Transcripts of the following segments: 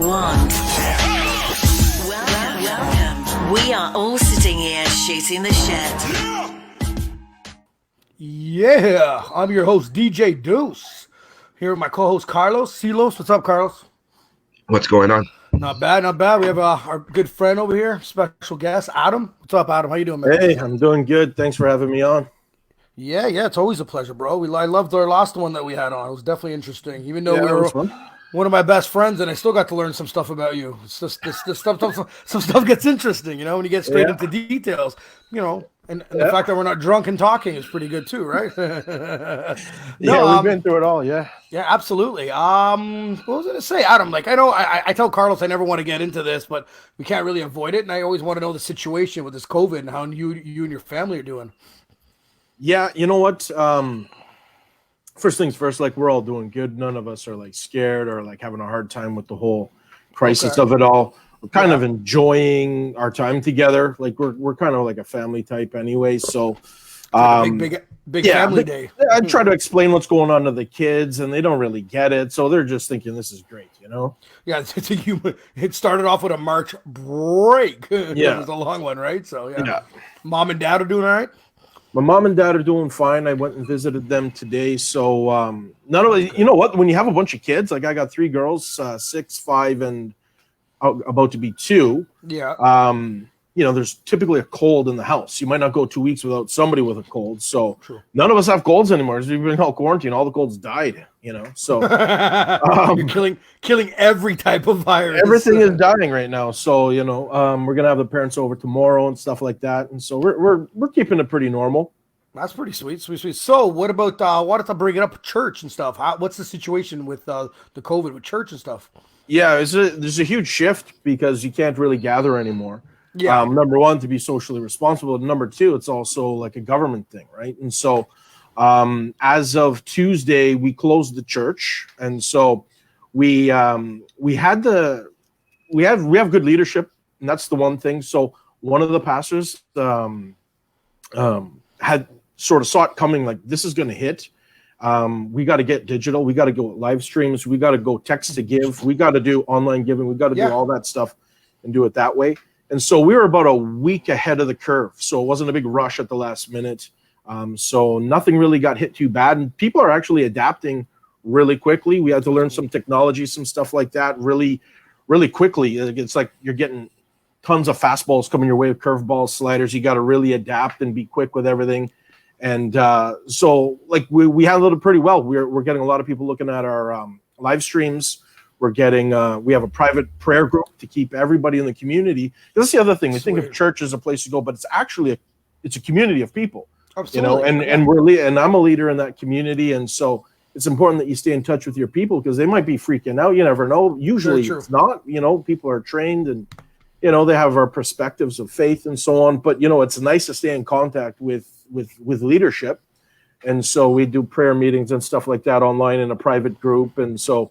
want. Welcome. We are all sitting here shooting the shit. Yeah, I'm your host, DJ Duss. Here with my co-host, Carlos. Silos, what's up, Carlos? What's going on? Not bad, not bad. We have our good friend over here, special guest, Adam. What's up, Adam? How you doing, man? Hey, I'm doing good. Thanks for having me on. Yeah, it's always a pleasure, bro. I loved our last one that we had on. It was definitely interesting, even though we were one of my best friends, and I still got to learn some stuff about you. It's just this stuff. Some stuff gets interesting, when you get straight into details, And the fact that we're not drunk and talking is pretty good too, right? We've been through it all, yeah. Yeah, absolutely. What was I going to say, Adam? Like, I know I tell Carlos I never want to get into this, but we can't really avoid it, and I always want to know the situation with this COVID and how you and your family are doing. Yeah, you know what? First things first, like, we're all doing good. None of us are like scared or like having a hard time with the whole crisis of it all. We're kind of enjoying our time together. Like we're kind of like a family type anyway. So big family day. I try to explain what's going on to the kids and they don't really get it. So they're just thinking this is great, Yeah, it's a human. It started off with a March break. Yeah. It was a long one, right? So yeah. Mom and dad are doing all right? My mom and dad are doing fine. I went and visited them today. So none of you know what? When you have a bunch of kids, like I got 3 girls, 6, 5, and about to be 2. Yeah. There's typically a cold in the house. You might not go 2 weeks without somebody with a cold. So True. None of us have colds anymore. As we've been all quarantined, all the colds died. So you're killing every type of virus. Everything is dying right now. So we're gonna have the parents over tomorrow and stuff like that. And so we're keeping it pretty normal. That's pretty sweet. So what about wanted to bring it up church and stuff? What's the situation with the COVID with church and stuff? Yeah, there's a huge shift because you can't really gather anymore. Yeah. Number one, to be socially responsible. And number 2, it's also like a government thing, right? And so as of Tuesday, we closed the church. And so we have good leadership, and that's the one thing. So one of the pastors had sort of saw it coming, like this is going to hit. We got to get digital. We got to go live streams. We got to go text to give. We got to do online giving. We got to do all that stuff and do it that way. And so we were about a week ahead of the curve. So it wasn't a big rush at the last minute. So nothing really got hit too bad. And people are actually adapting really quickly. We had to learn some technology, some stuff like that really, really quickly. It's like you're getting tons of fastballs coming your way, curveballs, sliders. You got to really adapt and be quick with everything. And so like we handled it pretty well. We're getting a lot of people looking at our live streams. We're getting we have a private prayer group to keep everybody in the community. That's the other thing. We think of church as a place to go, but it's actually a community of people. Absolutely. And I'm a leader in that community, and so it's important that you stay in touch with your people because they might be freaking out. You never know. Usually it's not. People are trained and they have our perspectives of faith and so on. But it's nice to stay in contact with leadership. And so we do prayer meetings and stuff like that online in a private group. And so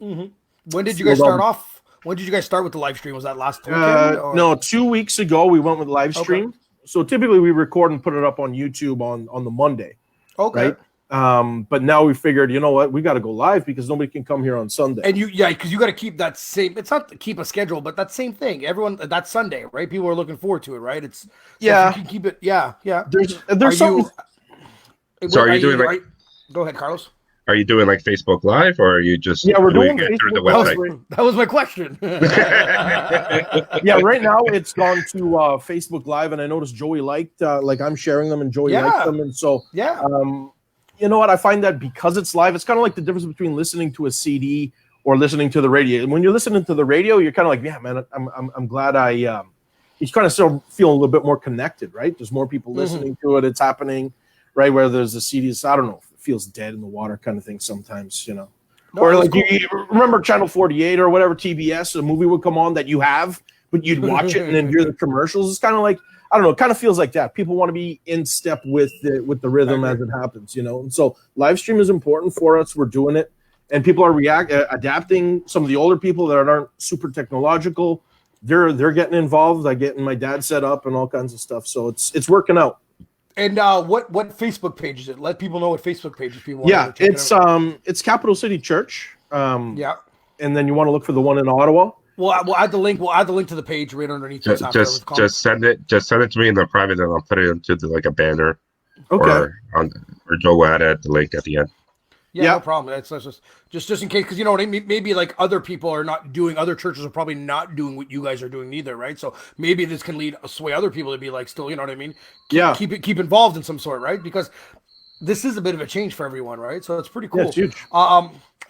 when did you guys start off? When did you guys start with the live stream? Was that last weekend? No, 2 weeks ago we went with live stream. Okay. So typically we record and put it up on YouTube on the Monday. Okay. Right? But now we figured, you know what, we got to go live because nobody can come here on Sunday. And because you got to keep that same. It's not to keep a schedule, but that same thing. Everyone, that's Sunday, right? People are looking forward to it, right? It's so you can keep it. Yeah. There's something. So are you doing like? Go ahead, Carlos. Are you doing like Facebook Live, or are you just we're doing it through the website? That was my question. Yeah, right now it's gone to Facebook Live, and I noticed Joey liked like I'm sharing them, and Joey liked them, and so you know what? I find that because it's live, it's kind of like the difference between listening to a CD or listening to the radio. And when you're listening to the radio, you're kind of like, yeah, man, I'm glad you kind of still feel a little bit more connected, right? There's more people listening to it. It's happening, right? Where there's a CD, I don't know, it feels dead in the water kind of thing sometimes, No, or like cool. You remember Channel 48 or whatever, TBS, a movie would come on that you have, but you'd watch it and then hear the commercials. It's kind of like, I don't know, it kind of feels like that. People want to be in step with the rhythm as it happens, And so live stream is important for us. We're doing it. And people are adapting. Some of the older people that aren't super technological, they're getting involved. I'm getting my dad set up and all kinds of stuff. So it's working out. And what Facebook page is it? Let people know what Facebook page is. People want it's Capital City Church. And then you want to look for the one in Ottawa. We'll add the link. We'll add the link to the page right underneath. Just send it to me in the private, and I'll put it into like a banner. Okay. Or Joe will add the link at the end. Yeah, no problem. That's just in case, because you know what I mean. Maybe like other people are not doing, other churches are probably not doing what you guys are doing either, right? So maybe this can sway other people to be like, still, you know what I mean? Keep involved in some sort, right? Because this is a bit of a change for everyone, right? So it's pretty cool. Yeah, it's huge.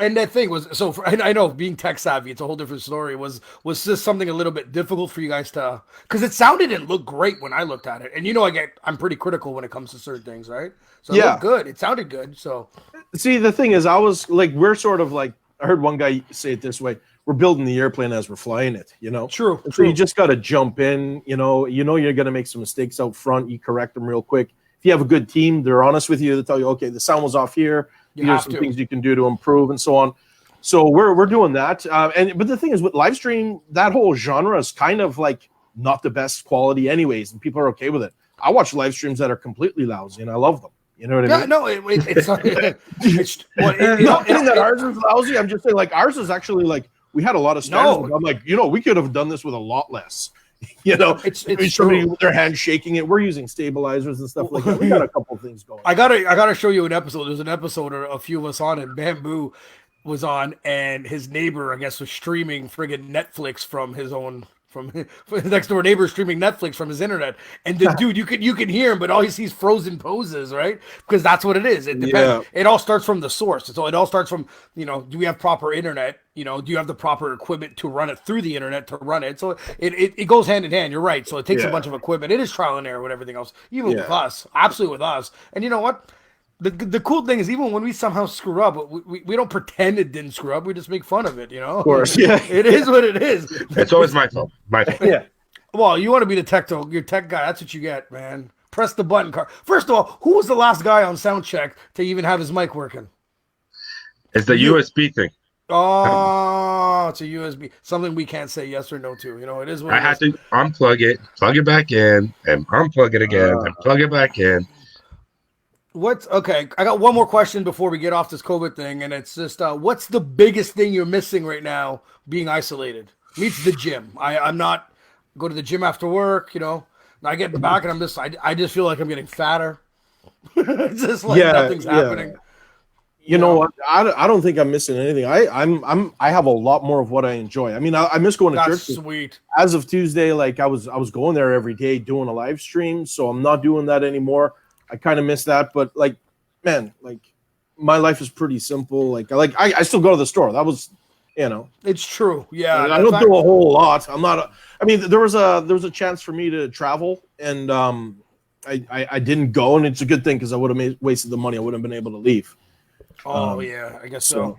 And that thing was and I know being tech savvy, it's a whole different story. Was this something a little bit difficult for you guys to? Because it sounded and looked great when I looked at it, and you know I'm pretty critical when it comes to certain things, right? So it looked good. It sounded good. So see, the thing is, we're sort of like, I heard one guy say it this way: we're building the airplane as we're flying it. You know, true. So you just got to jump in. You know you're going to make some mistakes out front. You correct them real quick. If you have a good team, they're honest with you. They tell you, okay, the sound was off here. Here's some things you can do to improve and so on. So we're doing that. But the thing is, with live stream, that whole genre is kind of like not the best quality anyways, and people are okay with it. I watch live streams that are completely lousy, and I love them. You know what I mean? No, it's not. Not saying that ours is lousy. I'm just saying, like, ours is actually like, we had a lot of standards. I'm like, we could have done this with a lot less. It's somebody with their hand shaking it. We're using stabilizers and stuff like that. We got a couple of things going. I gotta show you an episode. There's an episode a few of us on, and Bamboo was on, and his neighbor, I guess, was streaming friggin' Netflix from his next door neighbor, streaming Netflix from his internet. And the dude, you can hear him, but all he sees frozen poses, right? Because that's what it is. It depends. Yeah. It all starts from the source. So it all starts from, do we have proper internet? Do you have the proper equipment to run it through the internet to run it? So it goes hand in hand. You're right. So it takes a bunch of equipment. It is trial and error with everything else, even with us, absolutely with us. And you know what? The cool thing is, even when we somehow screw up, we don't pretend it didn't screw up. We just make fun of it, Of course, yeah. It is what it is. It's always my fault. Yeah. Well, you want to be the tech guy. That's what you get, man. Press the button. First of all, who was the last guy on sound check to even have his mic working? It's the USB thing. Oh, it's a USB. Something we can't say yes or no to. It is what I had to unplug it, plug it back in, and unplug it again, and plug it back in. Okay? I got one more question before we get off this COVID thing, and it's just, what's the biggest thing you're missing right now being isolated? Meets the gym. I'm not go to the gym after work. I get back and I just feel like I'm getting fatter. It's just like nothing's happening. You know what? I don't think I'm missing anything. I have a lot more of what I enjoy. I mean, I miss going to church. That's sweet. As of Tuesday, like I was going there every day doing a live stream, so I'm not doing that anymore. I kind of miss that, but like, man, like my life is pretty simple. Like I still go to the store. That was, it's true. Yeah, I don't do a whole lot. I'm not. I mean, there was a chance for me to travel, and I didn't go, and it's a good thing because I would have wasted the money. I wouldn't have been able to leave. Oh yeah, I guess so.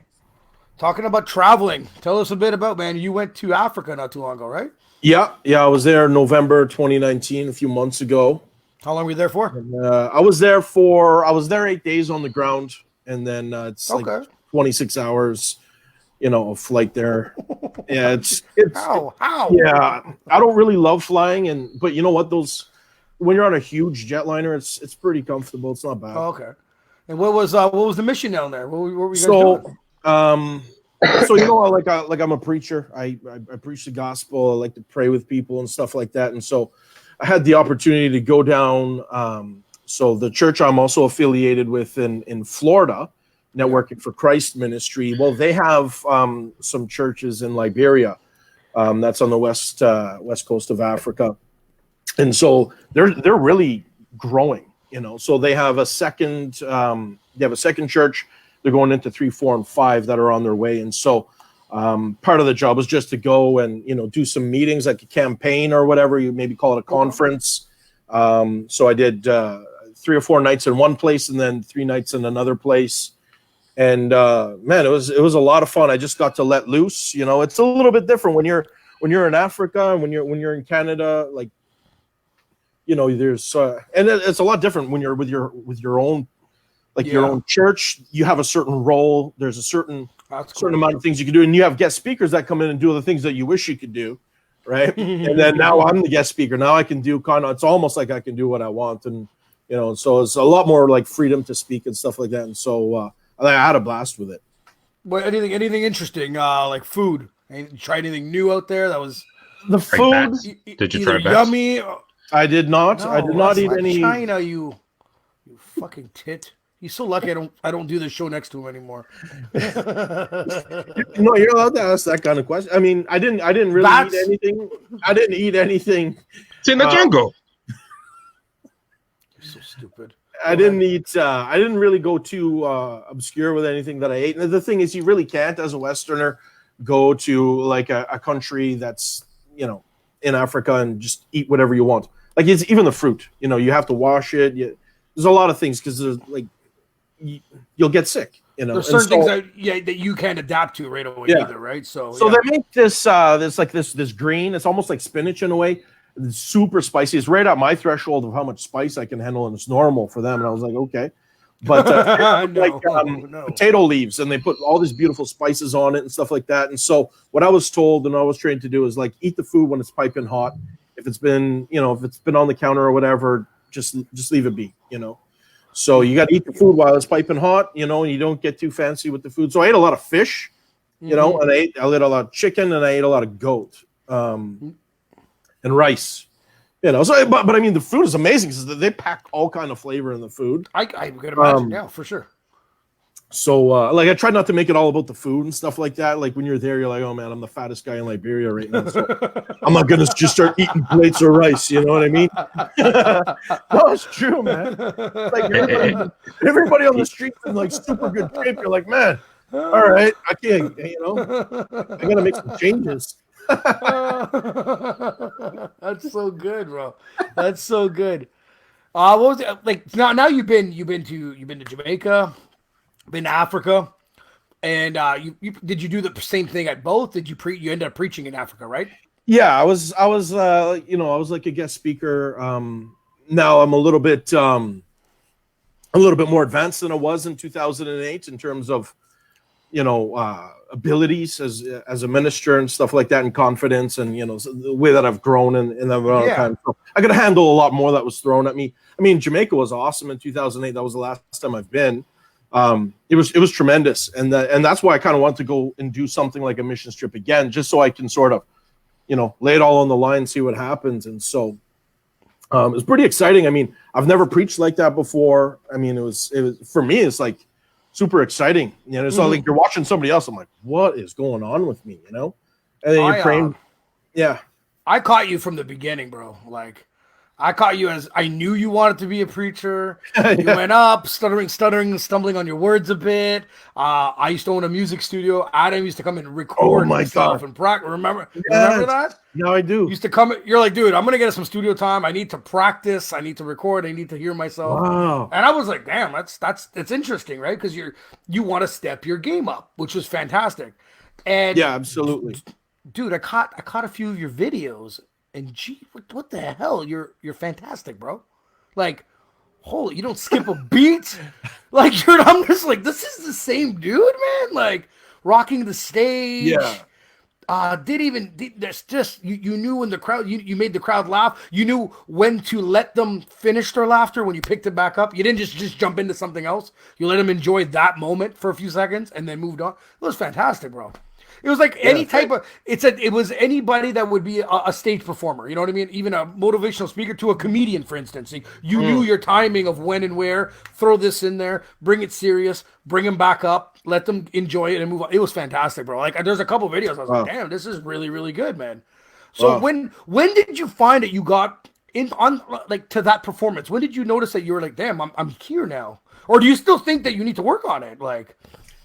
Talking about traveling, tell us a bit about, man. You went to Africa not too long ago, right? Yeah. I was there November 2019, a few months ago. How long were you there for? And, I was there 8 days on the ground, and then it's like 26 hours, of flight there. Yeah, it's how? Yeah, I don't really love flying, but you know what? When you're on a huge jetliner, it's pretty comfortable. It's not bad. Oh, okay. And what was the mission down there? What were you guys doing? So like I'm a preacher. I preach the gospel. I like to pray with people and stuff like that. And so I had the opportunity to go down. So the church I'm also affiliated with in Florida, Networking for Christ Ministry. Well, they have some churches in Liberia. That's on the west coast of Africa, and so they're really growing. So they have a second. They have a second church. They're going into 3, 4, and 5 that are on their way. And so part of the job was just to go and do some meetings, like a campaign or whatever. You maybe call it a conference. So I did 3 or 4 nights in one place and then 3 nights in another place. And man, it was a lot of fun. I just got to let loose. It's a little bit different when you're in Africa and when you're in Canada. Like there's and it's a lot different when you're with your own. Your own church, you have a certain role. There's a certain amount of things you can do, and you have guest speakers that come in and do the things that you wish you could do, right? And then now I'm the guest speaker. Now I can do it's almost like I can do what I want, and so it's a lot more like freedom to speak and stuff like that. And so I had a blast with it. Well, anything interesting like food? Try anything new out there that was the food? Did you try yummy? I did not. No, I did not eat any. China, you fucking tit. He's so lucky I don't do this show next to him anymore. No, you're allowed to ask that kind of question. I mean, I didn't really eat anything. I didn't eat anything. It's in the jungle. You're so stupid. I didn't really go too obscure with anything that I ate. And the thing is, you really can't, as a Westerner, go to like a country that's, you know, in Africa and just eat whatever you want. Like, it's even the fruit, you know, you have to wash it. There's a lot of things because there's like you'll get sick. You know, there's certain things that you can't adapt to right away either, right? So they make this green. It's almost like spinach in a way. It's super spicy. It's right at my threshold of how much spice I can handle, and it's normal for them. And I was like, okay. But potato leaves, and they put all these beautiful spices on it and stuff like that. And so what I was told and I was trained to do is like eat the food when it's piping hot. If it's been on the counter or whatever, just leave it be, you know. So you got to eat the food while it's piping hot, you know, and you don't get too fancy with the food. So I ate a lot of fish, you know, and I ate a lot of chicken, and I ate a lot of goat, and rice. You know, so but I mean, the food is amazing because they pack all kind of flavor in the food. I could imagine, yeah, for sure. So, like, I tried not to make it all about the food and stuff like that. Like, when you're there, you're like, oh man, I'm the fattest guy in Liberia right now, so I'm not gonna just start eating plates of rice. You know what I mean? No, it's true, man. Like everybody on the street in like super good shape. You're like, man, all right, I can't. You know, I gotta make some changes. That's so good, bro. That's so good. What was it like? Now you've been to Jamaica, been to Africa, and did you do the same thing at both? Did you you ended up preaching in Africa, right? Yeah, I was like a guest speaker. Now I'm a little bit more advanced than I was in 2008 in terms of, you know, abilities as a minister and stuff like that, and confidence, and you know, the way that I've grown in that amount of time. So I could handle a lot more that was thrown at me. I mean, Jamaica was awesome in 2008. That was the last time I've been. It was tremendous, and that's why I kind of want to go and do something like a missions trip again, just so I can sort of, you know, lay it all on the line and see what happens. And so it was pretty exciting. I mean, I've never preached like that before. I mean, it was for me, it's like super exciting. You know, it's not like you're watching somebody else. I'm like, what is going on with me? You know, and then you're praying. Yeah, I caught you from the beginning, bro. Like, I caught you as I knew you wanted to be a preacher. You went up, stuttering, stumbling on your words a bit. I used to own a music studio. Adam used to come and record himself and practice. Remember that? No, I do. Used to come. You're like, dude, I'm gonna get some studio time. I need to practice. I need to record. I need to hear myself. Wow. And I was like, damn, that's interesting, right? Because you want to step your game up, which was fantastic. And yeah, absolutely, dude. I caught a few of your videos. And gee, what the hell? You're fantastic, bro. Like, holy, you don't skip a beat. Like, I'm just like, this is the same dude, man. Like, rocking the stage. Yeah. There's just you knew when the crowd you made the crowd laugh. You knew when to let them finish their laughter when you picked it back up. You didn't just jump into something else. You let them enjoy that moment for a few seconds and then moved on. It was fantastic, bro. It was like any type of it was anybody that would be a stage performer. You know what I mean? Even a motivational speaker to a comedian, for instance. You knew your timing of when and where. Throw this in there, bring it serious, bring them back up, let them enjoy it and move on. It was fantastic, bro. Like, there's a couple of videos I was like, damn, this is really, really good, man. So when did you find that you got on to that performance? When did you notice that you were like, damn, I'm here now? Or do you still think that you need to work on it? Like,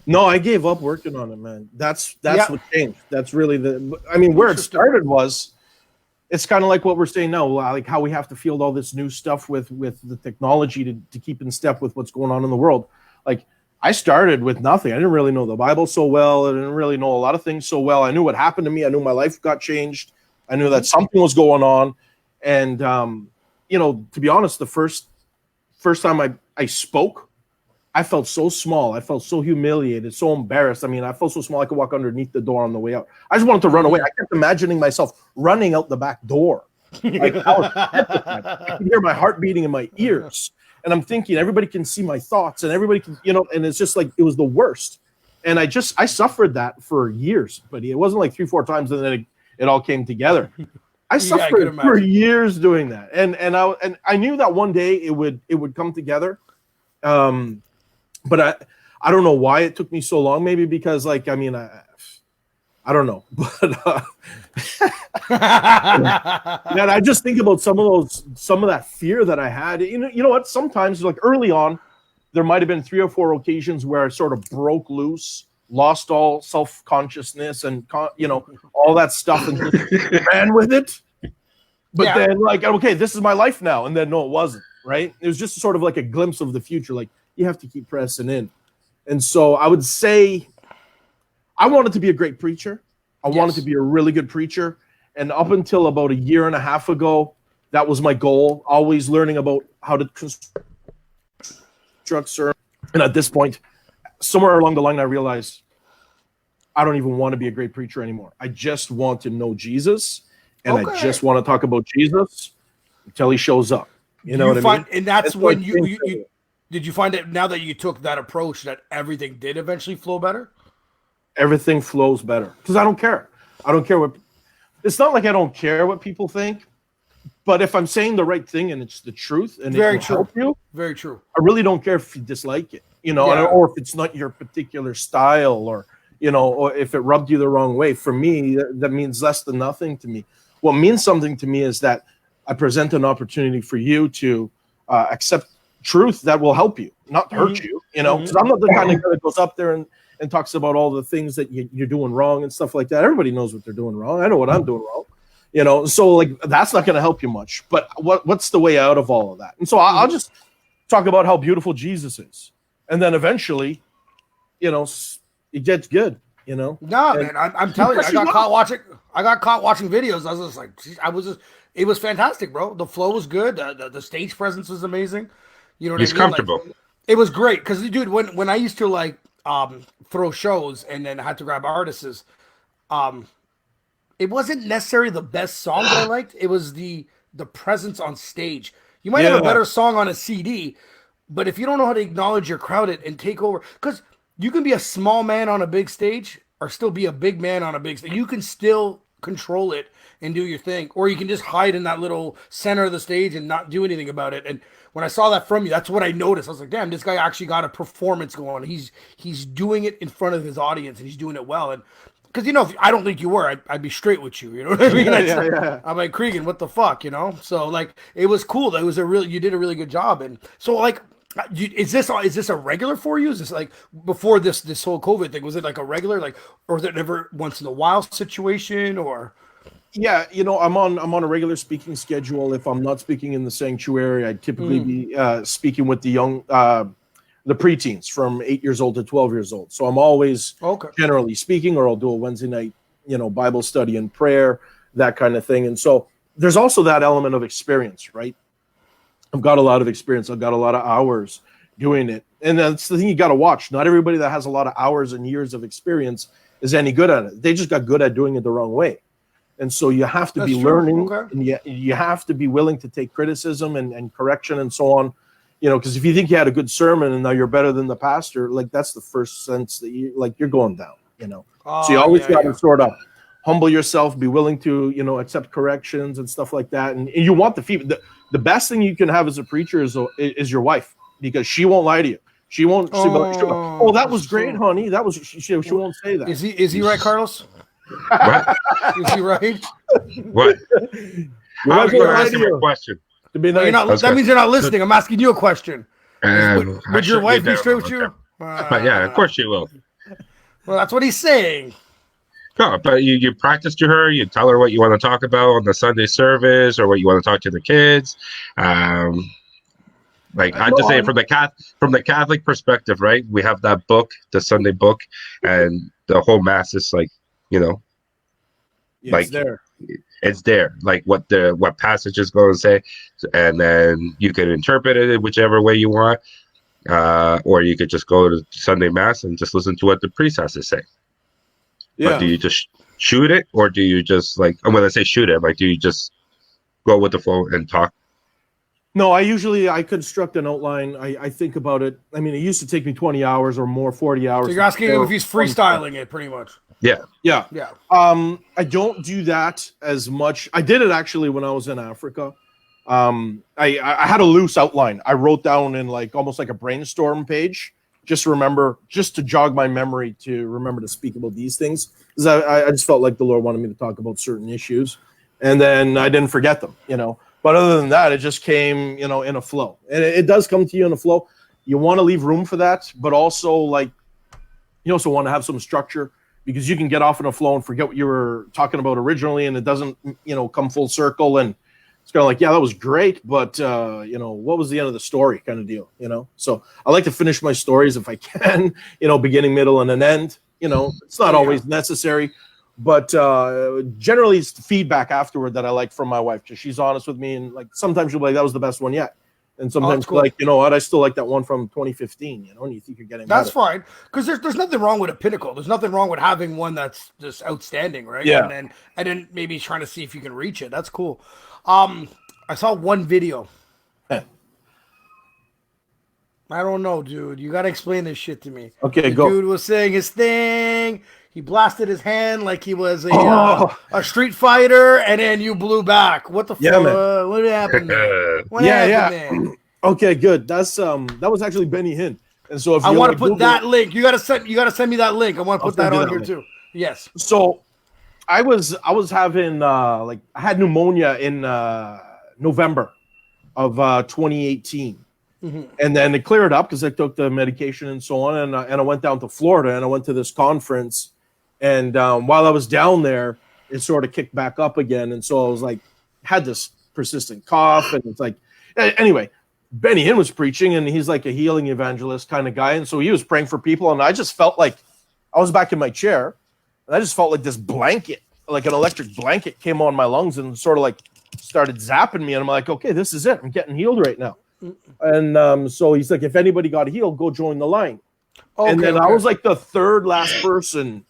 no, I gave up working on it, man. That's what changed. That's really where it started was, it's kind of like what we're saying now, like how we have to field all this new stuff with the technology to keep in step with what's going on in the world. Like, I started with nothing. I didn't really know the Bible so well. I didn't really know a lot of things so well. I knew what happened to me. I knew my life got changed. I knew that something was going on. And, you know, to be honest, the first time I spoke, I felt so small. I felt so humiliated, so embarrassed. I mean, I felt so small I could walk underneath the door on the way out. I just wanted to run away. I kept imagining myself running out the back door. Like, I could hear my heart beating in my ears. And I'm thinking everybody can see my thoughts and everybody can, you know, and it's just like, it was the worst. And I suffered that for years, but it wasn't like 3-4 times and then it all came together. I suffered for years doing that. And I knew that one day it would come together. But I don't know why it took me so long. Maybe because I don't know. But man, I just think about some of that fear that I had. You know what? Sometimes like early on, there might have been 3 or 4 occasions where I sort of broke loose, lost all self-consciousness and all that stuff and ran with it. But then okay, this is my life now. And then no, it wasn't, right? It was just sort of like a glimpse of the future. Like you have to keep pressing in. And so I would say I wanted to be a great preacher. I wanted to be a really good preacher. And up until about a year and a half ago, that was my goal, always learning about how to construct sermons. And at this point, somewhere along the line, I realized I don't even want to be a great preacher anymore. I just want to know Jesus, and I just want to talk about Jesus until he shows up. You know what I mean? And that's when you did you find that now that you took that approach that everything did eventually flow better? Everything flows better because I don't care. I don't care what. It's not like I don't care what people think, but if I'm saying the right thing and it's the truth and very it will true, help you, very true. I really don't care if you dislike it, or if it's not your particular style, or or if it rubbed you the wrong way. For me, that means less than nothing to me. What means something to me is that I present an opportunity for you to accept truth that will help you, not hurt you. Because I'm not the kind of guy that goes up there and talks about all the things that you're doing wrong and stuff like that. Everybody knows what they're doing wrong. I know what I'm doing wrong. So like that's not going to help you much. But what's the way out of all of that? And so I'll just talk about how beautiful Jesus is, and then eventually, it gets good. Man, I'm telling you, I got caught watching videos. I was just like, it was fantastic, bro. The flow was good. The stage presence was amazing. You know what I mean? He's comfortable. Like, it was great because, dude, when I used to throw shows and then had to grab artists, it wasn't necessarily the best song that I liked. It was the presence on stage. You might have a better song on a CD, but if you don't know how to acknowledge your crowd and take over, because you can be a small man on a big stage or still be a big man on a big stage. You can still control it and do your thing, or you can just hide in that little center of the stage and not do anything about it. And when I saw that from you, that's what I noticed. I was like, damn, this guy actually got a performance going. He's doing it in front of his audience and he's doing it well. And because, if I don't think you were, I'd be straight with you. You know what I mean? I'm like, Cregan, what the fuck, So it was cool. You did a really good job. And so is this a regular for you? Is this like before this whole COVID thing? Was it like a regular, or was it never once in a while situation or? Yeah, I'm on a regular speaking schedule. If I'm not speaking in the sanctuary, I'd typically be speaking with the young, the preteens from 8 years old to 12 years old. So I'm always generally speaking, or I'll do a Wednesday night, Bible study and prayer, that kind of thing. And so there's also that element of experience, right? I've got a lot of experience. I've got a lot of hours doing it. And that's the thing you got to watch. Not everybody that has a lot of hours and years of experience is any good at it. They just got good at doing it the wrong way. And so you have to be learning, and you have to be willing to take criticism and correction and so on, because if you think you had a good sermon and now you're better than the pastor, that's the first sense that you're going down, So you always got to sort of humble yourself, be willing to, accept corrections and stuff like that. And you want the feedback. The best thing you can have as a preacher is your wife, because she won't lie to you. She won't. Oh, that was great, honey. That was. She won't say that. Is he right, Carlos? What? Is he right? What? I was going to ask him a question. That means you're not listening. I'm asking you a question. Would your wife be straight with you? Yeah, of course she will. Well, that's what he's saying. No, but you practice to her. You tell her what you want to talk about on the Sunday service, or what you want to talk to the kids. I just say from the Catholic perspective, right? We have that book, the Sunday book, and the whole mass is it's there, like what passage is going to say, and then you can interpret it whichever way you want, or you could just go to Sunday mass and just listen to what the priest has to say. Yeah. But do you just shoot it, or do you just when I say shoot it, do you just go with the flow and talk? No, I construct an outline. I think about it. I mean, it used to take me 20 hours or more, 40 hours. So you're asking him if he's freestyling it, pretty much. Yeah. I don't do that as much. I did it actually when I was in Africa. I had a loose outline. I wrote down in like almost like a brainstorm page, just to jog my memory to remember to speak about these things. Because I just felt like the Lord wanted me to talk about certain issues, and then I didn't forget them, But other than that, it just came, in a flow. And it does come to you in a flow. You want to leave room for that, but also you also want to have some structure, because you can get off in a flow and forget what you were talking about originally, and it doesn't, come full circle. And it's kind of like, yeah, that was great, but what was the end of the story kind of deal, So I like to finish my stories if I can, beginning, middle, and an end. It's not always necessary. But generally, it's the feedback afterward that I like from my wife. Just she's honest with me, and like sometimes she'll be like, "That was the best one yet," and sometimes cool. Like, you know what, I still like that one from 2015. And you think you're getting that's better. Fine, because there's nothing wrong with a pinnacle. There's nothing wrong with having one that's just outstanding, right? Yeah. And then maybe trying to see if you can reach it. That's cool. I saw one video. I don't know, dude. You gotta explain this shit to me. Okay, the go. Dude was saying his thing. He blasted his hand like he was a Street Fighter, and then you blew back. What the fuck? What happened there? What happened there? Okay, good. That's that was actually Benny Hinn. And so if I want to put Google, that link. You gotta send me that link. I want to put that on here too. Yes. So I was having I had pneumonia in November of 2018. Mm-hmm. And then it cleared up because I took the medication and so on, and I went down to Florida and I went to this conference. And while I was down there, it sort of kicked back up again. And so I was like, had this persistent cough. And it's like, anyway, Benny Hinn was preaching, and he's like a healing evangelist kind of guy. And so he was praying for people. And I just felt like I was back in my chair, and I just felt like this blanket, like an electric blanket, came on my lungs and sort of like started zapping me. And I'm like, okay, this is it. I'm getting healed right now. And so he's like, if anybody got healed, go join the line. Okay, and then I was like the third last person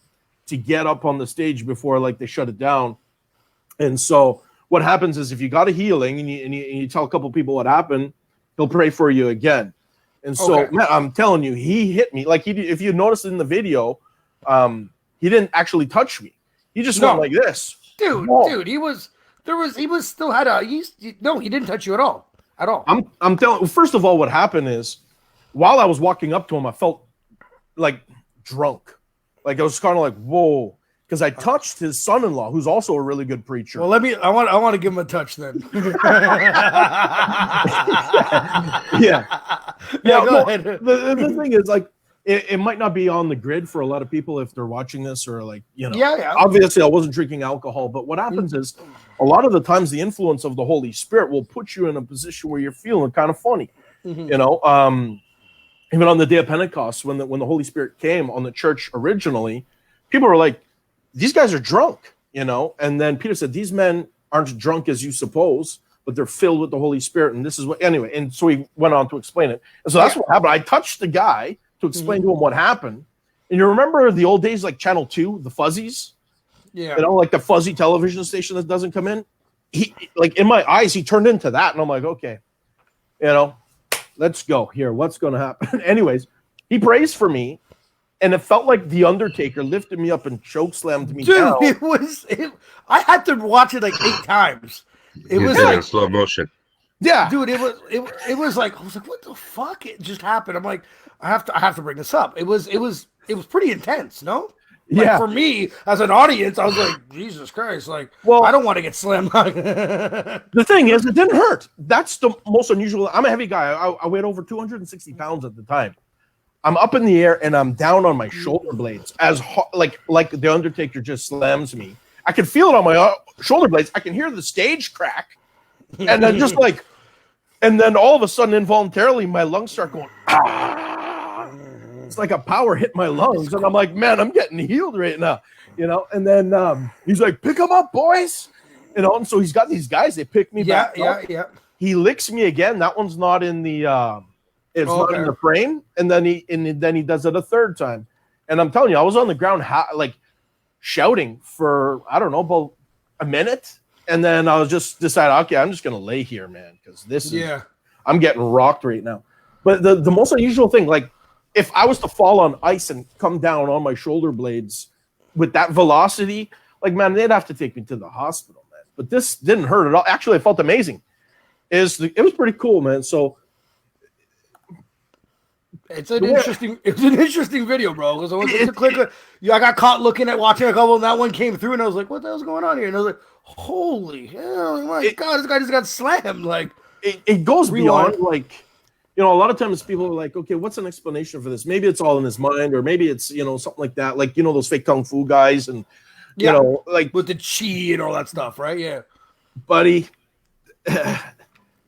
to get up on the stage before they shut it down. And so what happens is if you got a healing and you tell a couple people what happened, he'll pray for you again. And so man, I'm telling you, he hit me if you noticed in the video, he didn't actually touch me. He just went like this. Dude, he didn't touch you at all. At all. I'm telling. First of all, what happened is, while I was walking up to him, I felt like drunk. Like I was kind of like, whoa, because I touched his son-in-law, who's also a really good preacher. Well, I want to give him a touch then. Yeah. Go ahead. The thing is, it might not be on the grid for a lot of people if they're watching this or obviously I wasn't drinking alcohol, but what happens is a lot of the times the influence of the Holy Spirit will put you in a position where you're feeling kind of funny. Mm-hmm. Even on the day of Pentecost, when the Holy Spirit came on the church originally, people were like, these guys are drunk, and then Peter said, these men aren't drunk as you suppose, but they're filled with the Holy Spirit. And this is what, anyway. And so he went on to explain it. And so that's what happened. I touched the guy to explain to him what happened. And you remember the old days, like Channel 2, the fuzzies? Yeah. Like the fuzzy television station that doesn't come in? He, in my eyes, he turned into that. And I'm like, okay, let's go here. What's going to happen? Anyways, he prays for me. And it felt like The Undertaker lifted me up and chokeslammed me down. Dude, I had to watch it 8 times. It was in slow motion. Yeah. Dude, it was like, I was like, what the fuck? It just happened. I'm like, I have to bring this up. It was pretty intense, no? For me, as an audience, I was like, Jesus Christ, I don't want to get slammed. The thing is, it didn't hurt. That's the most unusual. I'm a heavy guy. I weighed over 260 pounds at the time. I'm up in the air and I'm down on my shoulder blades as like the Undertaker just slams me. I can feel it on my shoulder blades. I can hear the stage crack, and then and then all of a sudden, involuntarily, my lungs start going. Ah! It's like a power hit my lungs, and I'm like, man, I'm getting healed right now, And then he's like, pick them up, boys, And so he's got these guys. They pick me back up. Yeah. He licks me again. That one's not in the. It's not in the frame, and then he does it a third time, and I'm telling you, I was on the ground shouting for I don't know about a minute, and then I was just decided, okay, I'm just gonna lay here, man, because this is I'm getting rocked right now. But the most unusual thing, like if I was to fall on ice and come down on my shoulder blades with that velocity, like, man, they'd have to take me to the hospital, man. But this didn't hurt at all. Actually, it felt amazing. It was pretty cool, man. So it's an interesting video, bro. Because I got caught watching a couple, and that one came through, and I was like, "What the hell's going on here?" And I was like, "Holy hell, my God, this guy just got slammed!" Like it goes beyond, like, you know, a lot of times people are like, "Okay, what's an explanation for this? Maybe it's all in his mind, or maybe it's, you know, something like that." Like, you know, those fake kung fu guys, and you know, like with the chi and all that stuff, right? Yeah, buddy.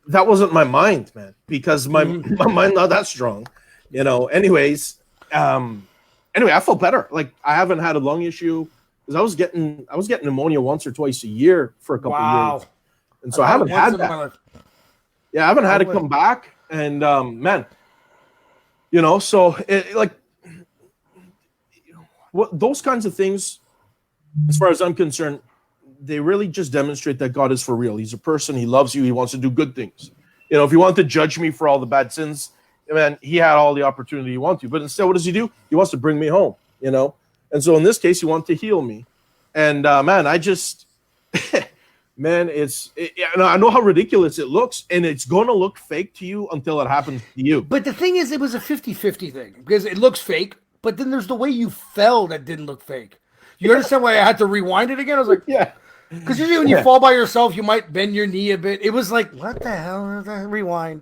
That wasn't my mind, man, because my mind not that strong. You know, anyways, anyway, I felt better. Like, I haven't had a lung issue because I was getting pneumonia once or twice a year for a couple of years. And so I haven't had that. Yeah, I haven't had it come back. And man, you know, so those kinds of things, as far as I'm concerned, they really just demonstrate that God is for real. He's a person. He loves you. He wants to do good things. You know, if you want to judge me for all the bad sins, man, he had all the opportunity he wanted to, but instead, what does he do? He wants to bring me home, you know? And so in this case, he wanted to heal me. And man, I just, man, I know how ridiculous it looks, and it's going to look fake to you until it happens to you. But the thing is, it was a 50-50 thing, because it looks fake, but then there's the way you fell that didn't look fake. You understand why I had to rewind it again? I was like, yeah. Because usually when you fall by yourself, you might bend your knee a bit. It was like, what the hell is that? Rewind.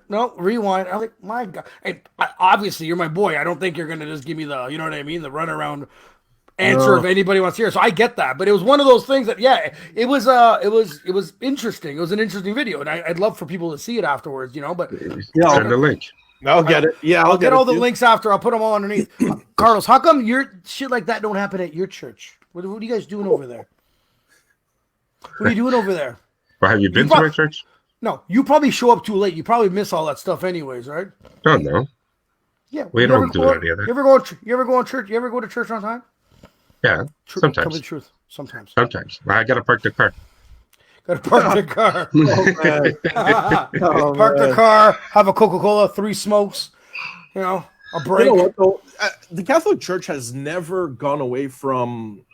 No, rewind. I was like, my God. And obviously, you're my boy. I don't think you're going to just give me the, you know what I mean, the runaround answer if anybody wants to hear. So I get that. But it was one of those things that, yeah, it was interesting. It was an interesting video. And I'd love for people to see it afterwards, you know. But yeah, I'll send the link. I'll get it. Yeah, I'll get all the links after. I'll put them all underneath. Carlos, how come your shit like that don't happen at your church? What are you guys doing over there? What are you doing over there? Well, have you been to my church? No, you probably show up too late. You probably miss all that stuff anyways, right? Oh, no. Yeah. We don't do that either. You ever go to church? You ever go to church on time? Yeah, sometimes. Tell me the truth. Sometimes. Sometimes. I got to park the car. Got to park the car. Park the car, have a Coca-Cola, 3 smokes, you know, a break. You know what, though? The Catholic Church has never gone away from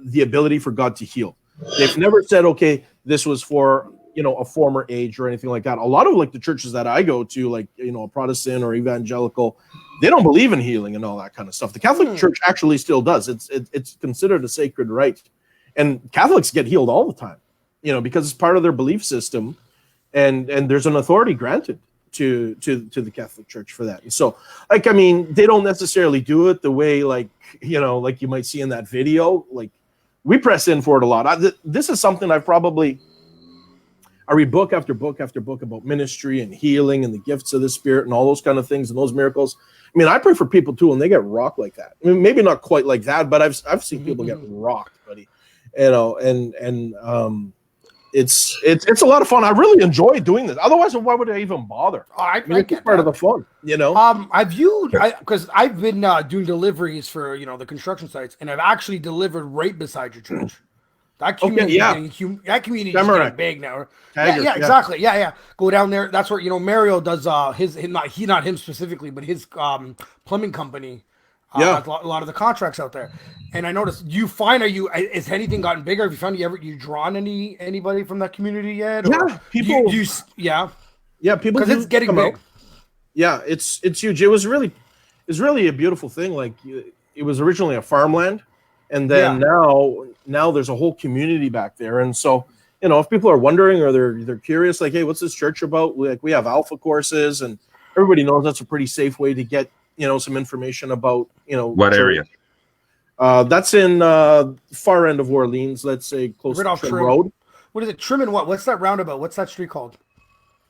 the ability for God to heal. They've never said, okay, this was for, you know, a former age or anything like that. A lot of like the churches that I go to, like, you know, a Protestant or evangelical, they don't believe in healing and all that kind of stuff. The Catholic Church actually still does. It's considered a sacred right. And Catholics get healed all the time, you know, because it's part of their belief system. And there's an authority granted to the Catholic Church for that. And so, like, I mean, they don't necessarily do it the way, like, you know, like you might see in that video. Like, we press in for it a lot. This is something I read book after book after book about ministry and healing and the gifts of the Spirit and all those kind of things and those miracles. I mean, I pray for people too, and they get rocked like that. I mean, maybe not quite like that, but I've seen people get rocked, buddy. You know, and it's a lot of fun. I really enjoy doing this. Otherwise, why would I even bother? I mean, it's part of the fun, you know. Because I've been doing deliveries for, you know, the construction sites, and I've actually delivered right beside your church. That community, that community is getting big now. Yeah, exactly. Yeah. Go down there. That's where, you know, Mario does not him specifically, but his plumbing company. Has a lot of the contracts out there. And I noticed, has anything gotten bigger? Have you found you drawn anybody from that community yet? Yeah, people. People, because it's getting big. Out. Yeah, it's huge. It was really a beautiful thing. Like, it was originally a farmland, and then now there's a whole community back there. And so, you know, if people are wondering or they're curious, like, hey, what's this church about? We have alpha courses, and everybody knows that's a pretty safe way to get, you know, some information about, you know, what area. That's in far end of Orleans, let's say close to Trim Road. What is it? Trim and what? What's that roundabout? What's that street called?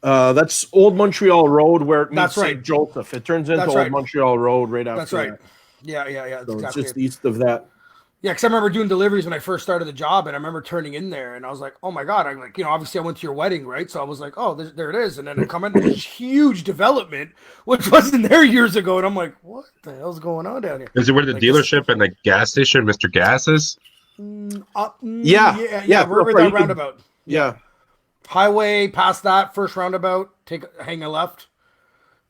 That's Old Montreal Road, where it meets St. Joseph. It turns into Old Montreal Road right after. That's right. That. Yeah. So it's just east of that. Yeah, because I remember doing deliveries when I first started the job, and I remember turning in there, and I was like, "Oh my God!" I'm like, you know, obviously I went to your wedding, right? So I was like, "Oh, there it is," and then I come in this huge development, which wasn't there years ago, and I'm like, "What the hell's going on down here?" Is it where the dealership and the gas station, Mr. Gas is? Yeah. We're at that roundabout. Yeah. highway past that first roundabout, hang a left.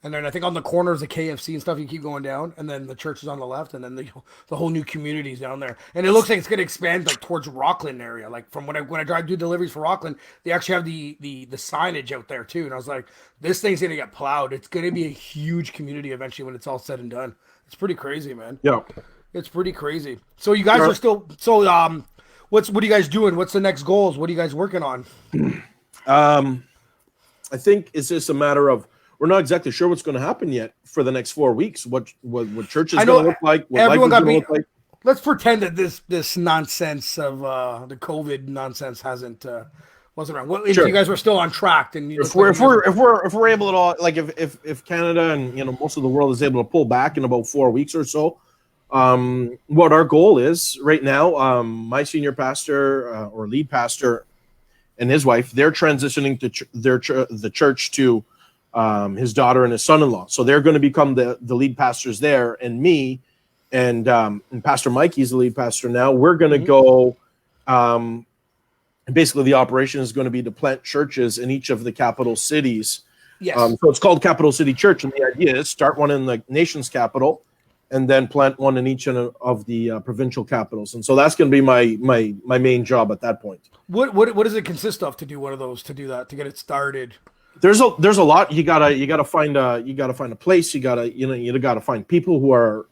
And then I think on the corner is the KFC and stuff. You keep going down, and then the church is on the left, and then the whole new community's down there. And it looks like it's going to expand like towards Rockland area. Like from when I drive do deliveries for Rockland, they actually have the signage out there too. And I was like, this thing's going to get plowed. It's going to be a huge community eventually when it's all said and done. It's pretty crazy, man. Yeah, it's pretty crazy. So you guys are still what are you guys doing? What's the next goals? What are you guys working on? I think it's just a matter of. We're not exactly sure what's going to happen yet for the next 4 weeks. What church is going to look like? What everyone got me. Like. Let's pretend that this nonsense of the COVID nonsense wasn't around. Well, if you guys were still on track, then if we're able to all, like if Canada and most of the world is able to pull back in about 4 weeks or so, what our goal is right now, my senior pastor or lead pastor and his wife, they're transitioning to the church to. His daughter and his son-in-law. So they're going to become the lead pastors there, and me and Pastor Mike, he's the lead pastor now. We're going to go. Basically, the operation is going to be to plant churches in each of the capital cities. Yes. So it's called Capital City Church, and the idea is start one in the nation's capital, and then plant one in each of the provincial capitals. And so that's going to be my main job at that point. What does it consist of to do one of those, to do that, to get it started? There's a lot. You gotta find a place. You gotta find people who are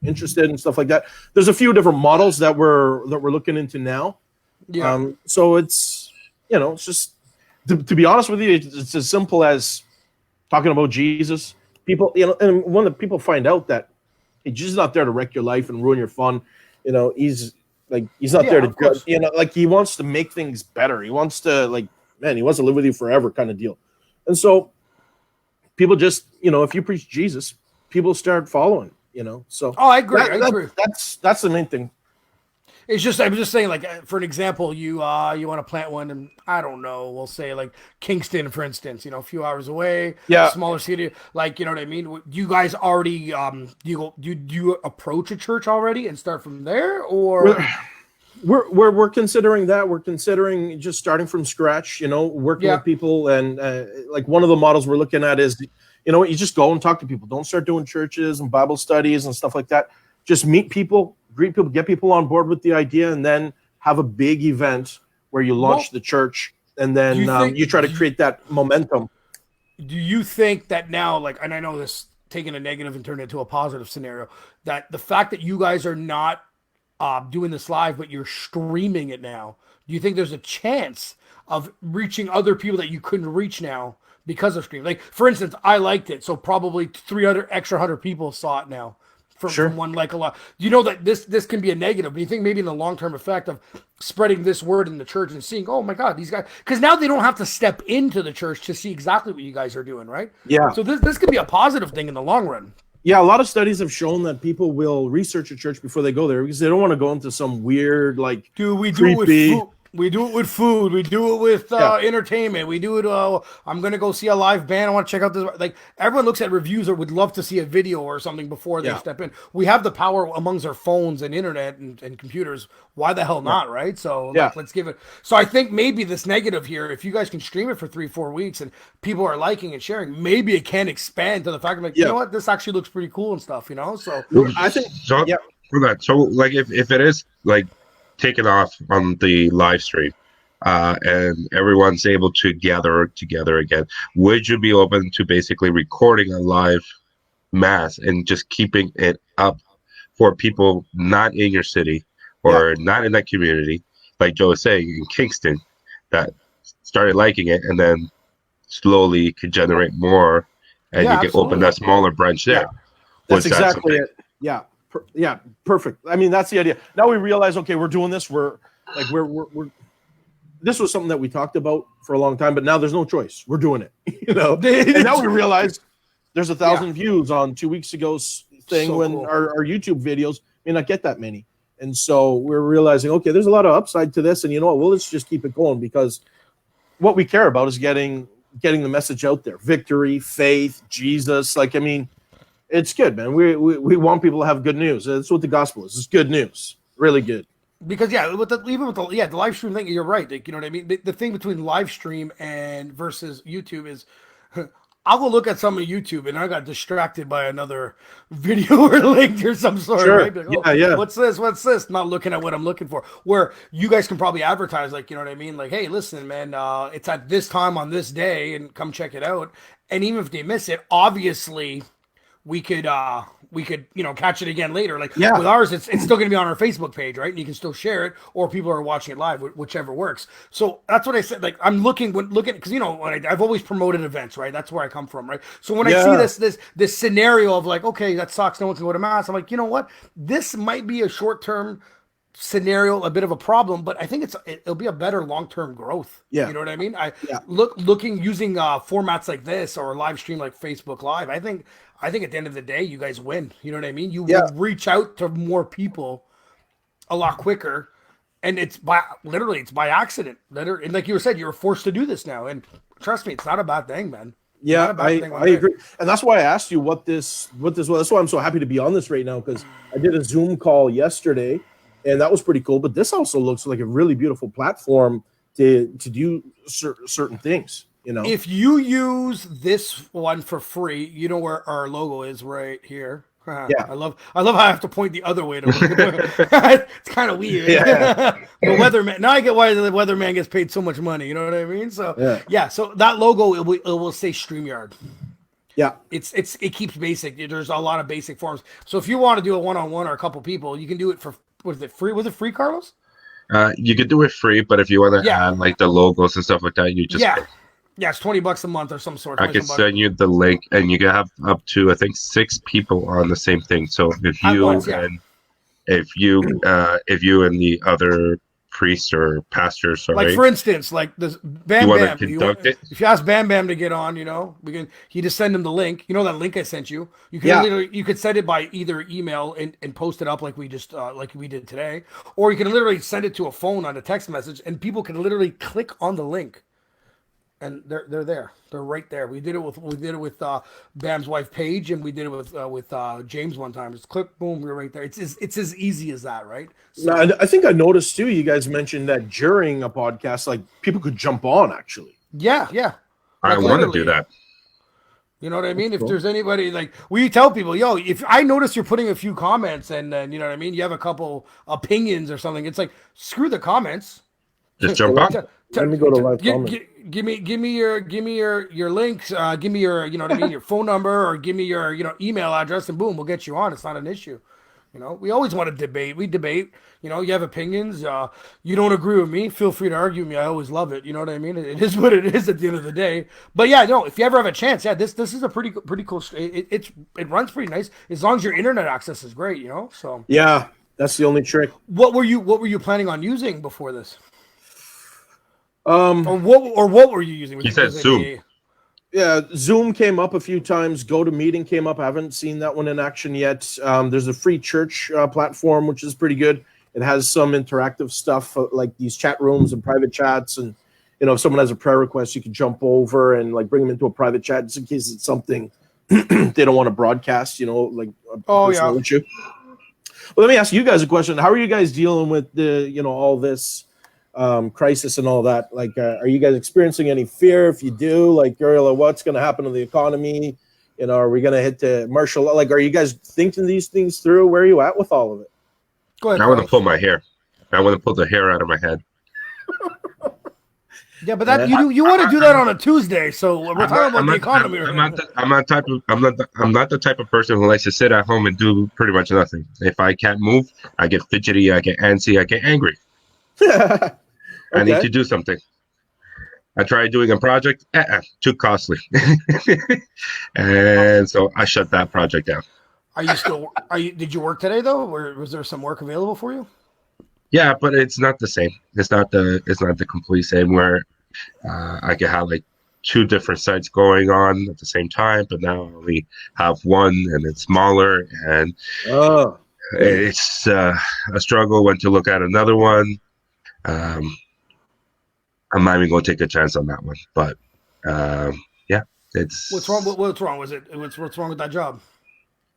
interested and stuff like that. There's a few different models that we're looking into now. Yeah. So it's it's just to be honest with you, it's as simple as talking about Jesus. People and when the people find out that Jesus is not there to wreck your life and ruin your fun, he's not there to like he wants to make things better. He wants to he wants to live with you forever kind of deal. And so people just, if you preach Jesus, people start following, so. Oh, I agree. That's the main thing. It's just, I'm just saying, like, for an example, you want to plant one in, I don't know, we'll say like Kingston, for instance, a few hours away, smaller city, like, you know what I mean? Do you guys already, do you approach a church already and start from there, or? We're considering that. We're considering just starting from scratch, working with people. And like one of the models we're looking at is, you just go and talk to people. Don't start doing churches and Bible studies and stuff like that. Just meet people, greet people, get people on board with the idea, and then have a big event where you launch the church. And then you try to create that momentum. Do you think that now, like, and I know this taking a negative and turning it into a positive scenario, that the fact that you guys are not doing this live, but you're streaming it now, do you think there's a chance of reaching other people that you couldn't reach now because of streaming? Like, for instance, I liked it, so probably 300 people saw it now from one like a lot. You know that this can be a negative, but you think maybe in the long-term effect of spreading this word in the church and seeing, oh my God, these guys, because now they don't have to step into the church to see exactly what you guys are doing, right? Yeah. So this could be a positive thing in the long run. Yeah, a lot of studies have shown that people will research a church before they go there because they don't want to go into some weird, like, dude, we do it with food. We do it with food. We do it with entertainment. We do it. I'm going to go see a live band. I want to check out this. Like, everyone looks at reviews or would love to see a video or something before they step in. We have the power amongst our phones and internet and computers. Why the hell not, right? So let's give it. So I think maybe this negative here, if you guys can stream it for 3-4 weeks and people are liking and sharing, maybe it can expand to the fact of like, you know what, this actually looks pretty cool and stuff, So I think for that. So like if it is like taken off on the live stream and everyone's able to gather together again, would you be open to basically recording a live mass and just keeping it up for people not in your city or not in that community, like Joe was saying, in Kingston, that started liking it and then slowly could generate more and you can open that smaller branch there? That's exactly it. Yeah, perfect. I mean, that's the idea. Now we realize, okay, we're doing this. We're this was something that we talked about for a long time, but now there's no choice. We're doing it, And now we realize there's 1,000 views on 2 weeks ago's thing cool. our YouTube videos may not get that many. And so we're realizing, okay, there's a lot of upside to this. And you know what? Well, let's just keep it going because what we care about is getting the message out there. Victory, faith, Jesus. Like, I mean, it's good, man. We want people to have good news. That's what the gospel is. It's good news. Really good. Because even with the live stream thing, you're right. Like, you know what I mean? The thing between live stream and versus YouTube is I'll go look at some of YouTube and I got distracted by another video or link or some sort. Sure. Right? Like, yeah. What's this? What's this? Not looking at what I'm looking for. Where you guys can probably advertise, like, you know what I mean? Like, hey, listen, man, it's at this time on this day and come check it out. And even if they miss it, obviously we could catch it again later. Like with ours, it's still going to be on our Facebook page, right? And you can still share it, or people are watching it live, whichever works. So that's what I said. Like I'm looking because I've always promoted events, right? That's where I come from, right? So when I see this scenario of like, okay, that sucks, no one can go to mass. I'm like, you know what? This might be a short term scenario, a bit of a problem, but I think it'll be a better long-term growth. You know what I mean? Using formats like this or a live stream like Facebook Live, I think at the end of the day, you guys win. You know what I mean? You will reach out to more people a lot quicker, and it's by accident. And like you said, you were forced to do this now, and trust me, it's not a bad thing, man. Yeah, I agree, and that's why I asked you what this was. That's why I'm so happy to be on this right now, because I did a Zoom call yesterday, and that was pretty cool. But this also looks like a really beautiful platform to do certain things. You know, if you use this one for free, you know where our logo is right here. I love how I have to point the other way to look. It's kind of weird. The weatherman. Now I get why the weatherman gets paid so much money. You know what I mean? So so that logo it will say StreamYard. Yeah, it keeps basic. There's a lot of basic forms. So if you want to do a one-on-one or a couple people, you can do it for was it free? Was it free, Carlos? You could do it free, but if you want to add like the logos and stuff like that, you just Yeah, it's $20 a month or some sort. I can send you the link, and you can have up to I think 6 people on the same thing. So if you if you and the other priest or pastor, like for instance, like this Bam Bam. If you ask Bam Bam to get on, you just send him the link. You know that link I sent you. You can you could send it by either email and post it up like we just like we did today, or you can literally send it to a phone on a text message, and people can literally click on the link. And they're there. They're right there. We did it with Bam's wife Paige, and we did it with James one time. Just click, boom, we're right there. It's as easy as that, right? So, I think I noticed too. You guys mentioned that during a podcast, like people could jump on. Actually, yeah. I want to do that. You know what I mean? If there's anybody like we tell people, yo, if I notice you're putting a few comments, and then you know what I mean, you have a couple opinions or something. It's like screw the comments. Just jump on. Let me go to live comment. Give me your links. Give me your your phone number, or give me your email address, and boom, we'll get you on. It's not an issue. We always want to debate. We debate. You have opinions. You don't agree with me, feel free to argue with me. I always love it. You know what I mean? It is what it is at the end of the day. But if you ever have a chance, this is a pretty cool. It runs pretty nice as long as your internet access is great. So yeah, that's the only trick. What were you planning on using before this? Or what were you using? He said Zoom. Yeah, Zoom came up a few times. GoToMeeting came up. I haven't seen that one in action yet. There's a free church platform, which is pretty good. It has some interactive stuff like these chat rooms and private chats. And, if someone has a prayer request, you can jump over and like bring them into a private chat just in case it's something they don't want to broadcast, like a personal issue. Well, let me ask you guys a question. How are you guys dealing with the, all this crisis and all that? Like, are you guys experiencing any fear? If you do, like, what's going to happen to the economy? Are we going to hit the martial law? Like, are you guys thinking these things through? Where are you at with all of it? Go ahead. I want to pull my hair. I want to pull the hair out of my head. Yeah, but that you want to do that on a Tuesday, so we're talking about the economy. I'm not the type of person who likes to sit at home and do pretty much nothing. If I can't move, I get fidgety, I get antsy, I get angry. I need to do something. I tried doing a project, too costly, and so I shut that project down. Did you work today though, or was there some work available for you? Yeah, but it's not the same. It's not the complete same where I can have like 2 different sites going on at the same time, but now I only have one, and it's smaller, and it's a struggle when to look at another one. I'm not even going to take a chance on that one, but it's what's wrong? What's wrong? What's wrong with that job?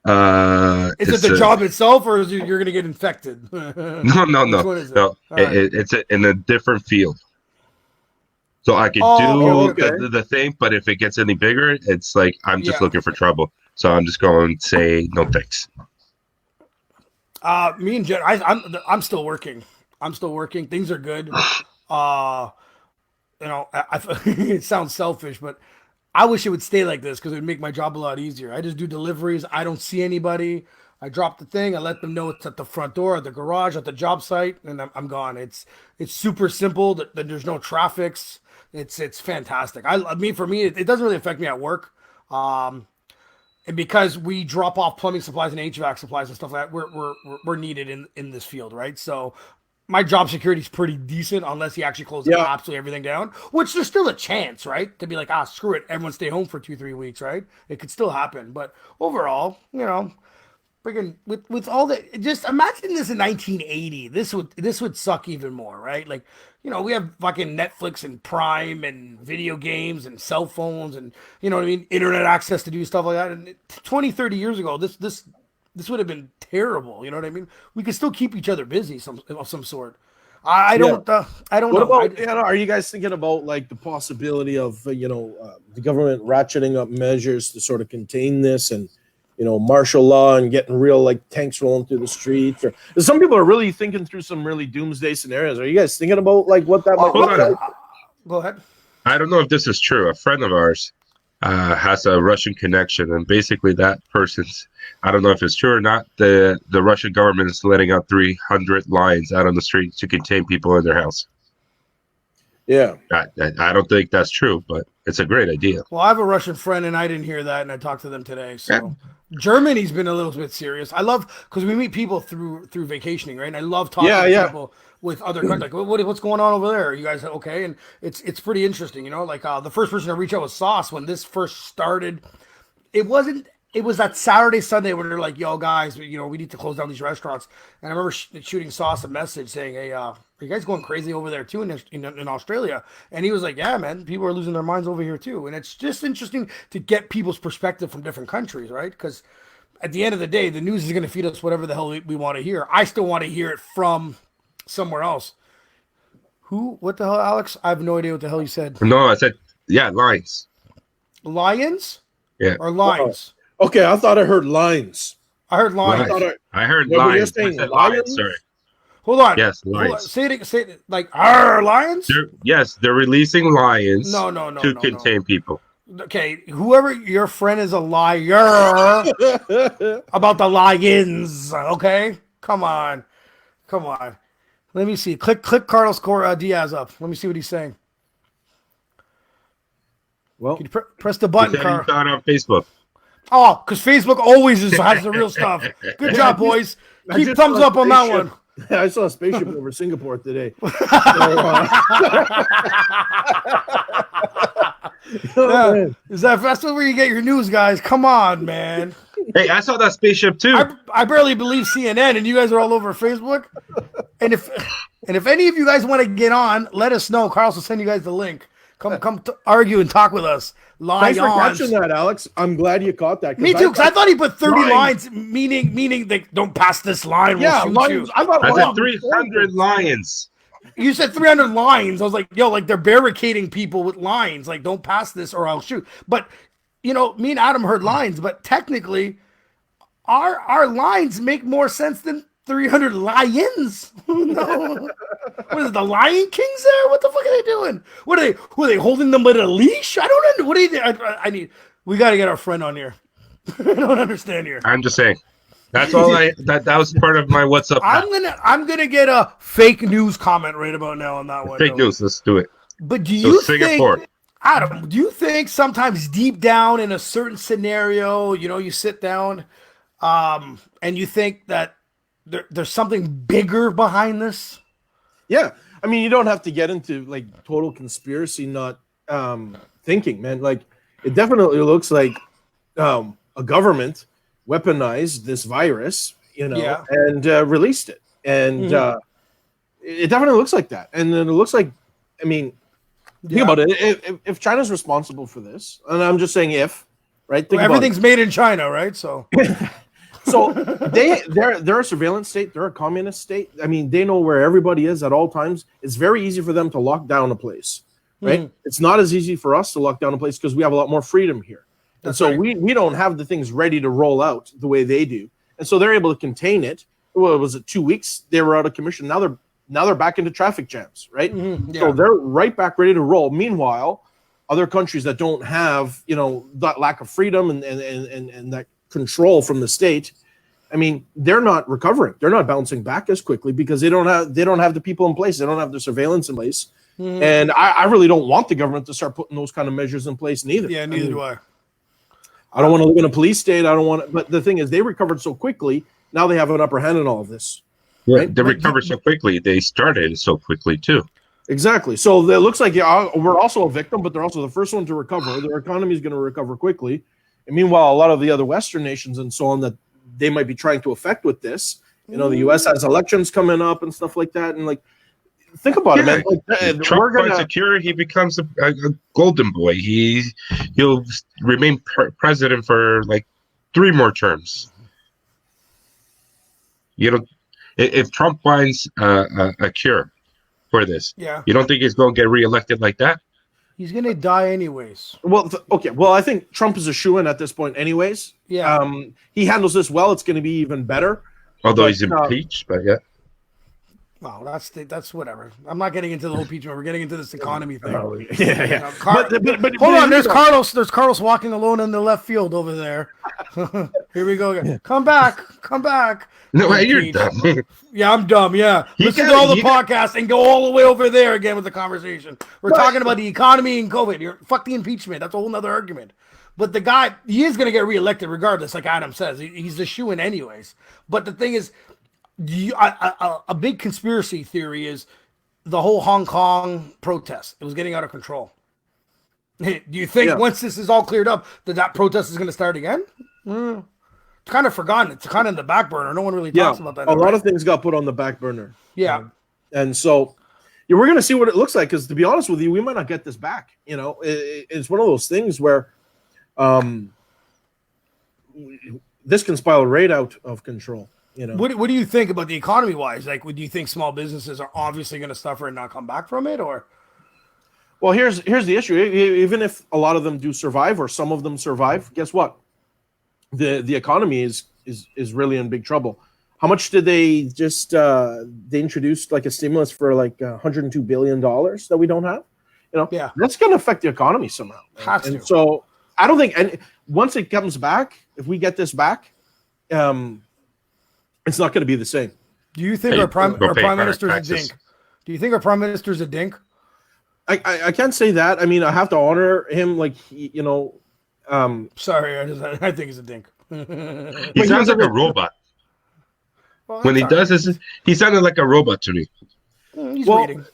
Is it the job itself, or is it you're going to get infected? No. It's in a different field. So I could do the thing, but if it gets any bigger, it's like I'm just looking for trouble. So I'm just going to say no thanks. Me and Jen, I'm still working. Things are good. It sounds selfish, but I wish it would stay like this because it would make my job a lot easier. I just do deliveries. I don't see anybody. I drop the thing. I let them know it's at the front door, at the garage, at the job site, and I'm gone. It's super simple. That there's no traffics. It's fantastic. For me, it doesn't really affect me at work. And because we drop off plumbing supplies and HVAC supplies and stuff like that, we're needed in this field, right? So my job security is pretty decent unless he actually closes absolutely everything down, which there's still a chance, right? To be like, screw it, everyone stay home for 2-3 weeks, right? It could still happen. But overall, freaking with all that, just imagine this in 1980. This would suck even more, right? Like, we have fucking Netflix and Prime and video games and cell phones and, internet access to do stuff like that. And 20, 30 years ago, this would have been terrible. You know what I mean? We could still keep each other busy of some sort. I don't know. Are you guys thinking about like the possibility of, the government ratcheting up measures to sort of contain this and, martial law and getting real like tanks rolling through the streets? Or some people are really thinking through some really doomsday scenarios. Are you guys thinking about like what that might look like? Go ahead. I don't know if this is true. A friend of ours has a Russian connection, and basically that person's, I don't know if it's true or not, the Russian government is letting out 300 lions out on the street to contain people in their house. Yeah. I don't think that's true, but it's a great idea. Well, I have a Russian friend, and I didn't hear that, and I talked to them today. So Germany's been a little bit serious. I love, because we meet people through vacationing, right? And I love talking to people with other countries. Like, what's going on over there? Are you guys okay? And it's pretty interesting, Like the first person to reach out was Sauce when this first started. It was that Saturday, Sunday when they're like, yo, guys, we need to close down these restaurants. And I remember shooting Sauce a message saying, hey, are you guys going crazy over there too in Australia? And he was like, yeah, man, people are losing their minds over here too. And it's just interesting to get people's perspective from different countries, right? Because at the end of the day, the news is going to feed us whatever the hell we want to hear. I still want to hear it from somewhere else. What the hell, Alex? I have no idea what the hell you said. No, I said, lions. Lions? Yeah. Or lines? Okay, I thought I heard lines. I heard lines. I heard lions. I said lions, sorry. Hold on. Yes, lions. On. Say it like, lions? They're releasing lions to contain people. Okay, whoever your friend is a liar about the lions, okay? Come on. Let me see. Click Carlos Diaz up. Let me see what he's saying. Well, can you press the button, Carl. He found on Facebook. Oh, because Facebook always has the real stuff. Good job, boys. Keep thumbs up on that one. I saw a spaceship over Singapore today. That's where you get your news, guys. Come on, man. Hey, I saw that spaceship too. I barely believe CNN, and you guys are all over Facebook. And if any of you guys want to get on, let us know. Carlos will send you guys the link. Come argue and talk with us. Thanks for catching that, Alex. I'm glad you caught that. Me too, because I thought he put 30 lines, meaning they don't pass this line. We'll shoot you. I said 300 lions. You said 300 lines. I was like, yo, like they're barricading people with lines. Like, don't pass this or I'll shoot. But, me and Adam heard lines, but technically our lines make more sense than 300 lions. No. What is it, the Lion Kings there? What the fuck are they doing? Who are they holding them with a leash? I don't know. What are you? We got to get our friend on here. I don't understand here. I'm just saying. That's all that was part of my what's up. I'm gonna get a fake news comment right about now on that one. Fake news, let's do it. But do you think, Adam, do you think sometimes deep down in a certain scenario, you sit down and you think that there's something bigger behind this? Yeah. I mean, you don't have to get into like total conspiracy not thinking, man. Like, it definitely looks like a government weaponized this virus, and released it. And it definitely looks like that. And then it looks like, think about it. If China's responsible for this, and I'm just saying right? Everything's made in China, right? So So they're a surveillance state. They're a communist state. I mean, they know where everybody is at all times. It's very easy for them to lock down a place, right? It's not as easy for us to lock down a place because we have a lot more freedom here. And so we don't have the things ready to roll out the way they do. And so they're able to contain it. Well, was it 2 weeks? They were out of commission. Now they're back into traffic jams, right? So they're right back ready to roll. Meanwhile, other countries that don't have, that lack of freedom and that control from the state, I mean, they're not recovering. They're not bouncing back as quickly because they don't have the people in place. They don't have the surveillance in place. And I really don't want the government to start putting those kind of measures in place neither. Yeah, neither do I. I don't want to live in a police state. I don't want to, but the thing is, they recovered so quickly. Now they have an upper hand in all of this. Yeah, right? They recovered so quickly. They started so quickly too. Exactly. So it looks like we're also a victim, but they're also the first one to recover. Their economy is going to recover quickly. And meanwhile, a lot of the other Western nations and so on that they might be trying to affect with this, the U.S. has elections coming up and stuff like that. And think about it, man. Trump finds a cure, he becomes a golden boy. He'll remain president for 3 more terms. If Trump finds a cure for this, you don't think he's going to get reelected like that? He's going to die anyways. Well, okay. Well, I think Trump is a shoo-in at this point anyways. Yeah. He handles this well. It's going to be even better. Although he's impeached, but yeah. Well, that's whatever. I'm not getting into the whole impeachment. We're getting into this economy thing. Yeah. But hold on. There's Carlos. There's Carlos walking alone in the left field over there. Here we go again. Come back. No, you're dumb. Yeah, I'm dumb. Yeah. Listen to all the podcasts and go all the way over there again with the conversation. We're talking about the economy and COVID. Fuck the impeachment. That's a whole nother argument. But the guy, he is going to get reelected regardless, like Adam says. He's a shoo-in anyways. But the thing is, a big conspiracy theory is the whole Hong Kong protest. It was getting out of control. Do you think once this is all cleared up that protest is going to start again? It's kind of forgotten. It's kind of in the back burner. No one really talks about that. A lot of things got put on the back burner. Yeah. And so we're going to see what it looks like because to be honest with you, we might not get this back. It's one of those things where this can spiral right out of control. What do you think about the economy wise? Would you think small businesses are obviously going to suffer and not come back from it, or? Well, here's the issue. Even if a lot of them do survive, or some of them survive, guess what? The economy is really in big trouble. How much did they just they introduced a stimulus for $102 billion that we don't have? That's going to affect the economy somehow. So I don't think, and once it comes back, if we get this back, it's not going to be the same. Do you think our prime minister's a dink? Do you think our prime minister's a dink? I can't say that. I mean, I have to honor him. Sorry, I think he's a dink. He sounds like a robot. Well, when he does this, he sounded like a robot to me. He's waiting.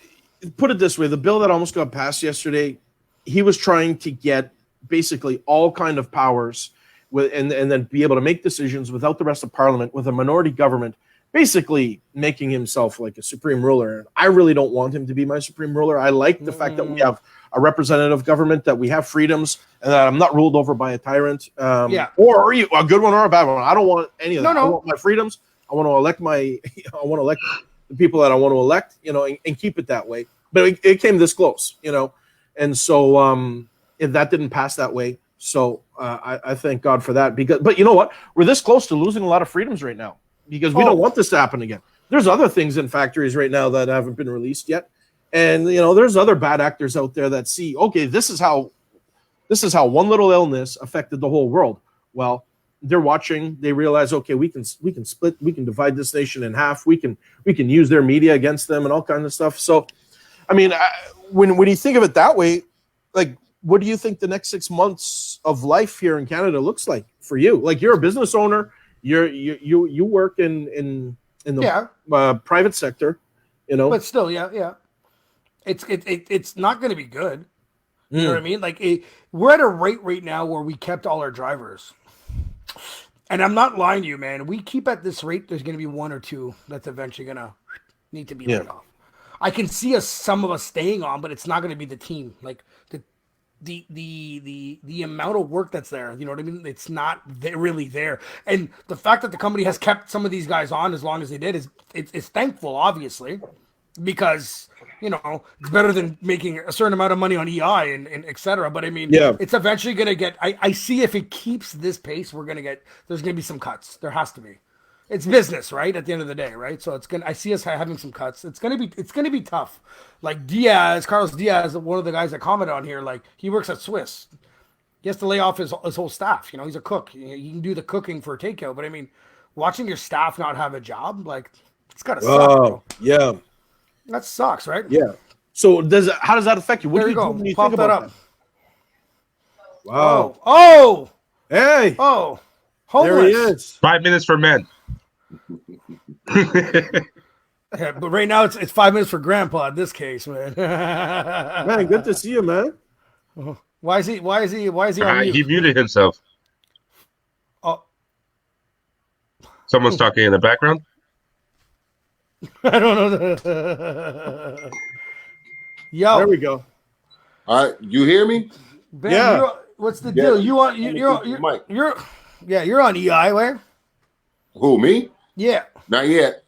Put it this way: the bill that almost got passed yesterday, he was trying to get basically all kind of powers. And then be able to make decisions without the rest of Parliament, with a minority government, basically making himself like a supreme ruler. And I really don't want him to be my supreme ruler. I like the fact that we have a representative government, that we have freedoms, and that I'm not ruled over by a tyrant. Or a good one or a bad one. I don't want any of that. I want my freedoms. I want to elect the people that I want to elect, and keep it that way. But it came this close, and so if that didn't pass that way. So I thank God for that. But you know what? We're this close to losing a lot of freedoms right now because we don't want this to happen again. There's other things in factories right now that haven't been released yet. And, there's other bad actors out there that see, okay, this is how one little illness affected the whole world. Well, they're watching. They realize, okay, we can split. We can divide this nation in half. We can use their media against them and all kinds of stuff. So, I mean, when you think of it that way, what do you think the next 6 months of life here in Canada looks like for you? You're a business owner. You work in the private sector, But still, yeah. It's not going to be good. You know what I mean? We're at a rate right now where we kept all our drivers. And I'm not lying to you, man. We keep at this rate, there's going to be 1 or 2 that's eventually going to need to be laid off. I can see some of us staying on, but it's not going to be the team. the amount of work that's there. You know what I mean? It's not really there. And the fact that the company has kept some of these guys on as long as they did is it's thankful, obviously, because it's better than making a certain amount of money on EI and et cetera. But I mean, it's eventually going to get. I see if it keeps this pace, there's going to be some cuts. There has to be. It's business, right? At the end of the day, right? So I see us having some cuts. It's gonna be tough. Like Carlos Diaz, one of the guys that commented on here, like he works at Swiss. He has to lay off his whole staff. He's a cook. He can do the cooking for takeout. But I mean, watching your staff not have a job, like it's gotta suck. Bro. Yeah, that sucks, right? Yeah. So how does that affect you? What do you do when you think about that? Wow. Oh. Hey. Oh. Homeless. There he is. 5 minutes for men. Yeah, but right now it's 5 minutes for Grandpa in this case, man. Man, good to see you, man. Why is he on mute? He muted himself. Oh, someone's talking in the background. I don't know. Yo, there we go. All right, you hear me? Ben, yeah. What's the deal? You're on EI, right? Who, me? Yeah. Not yet.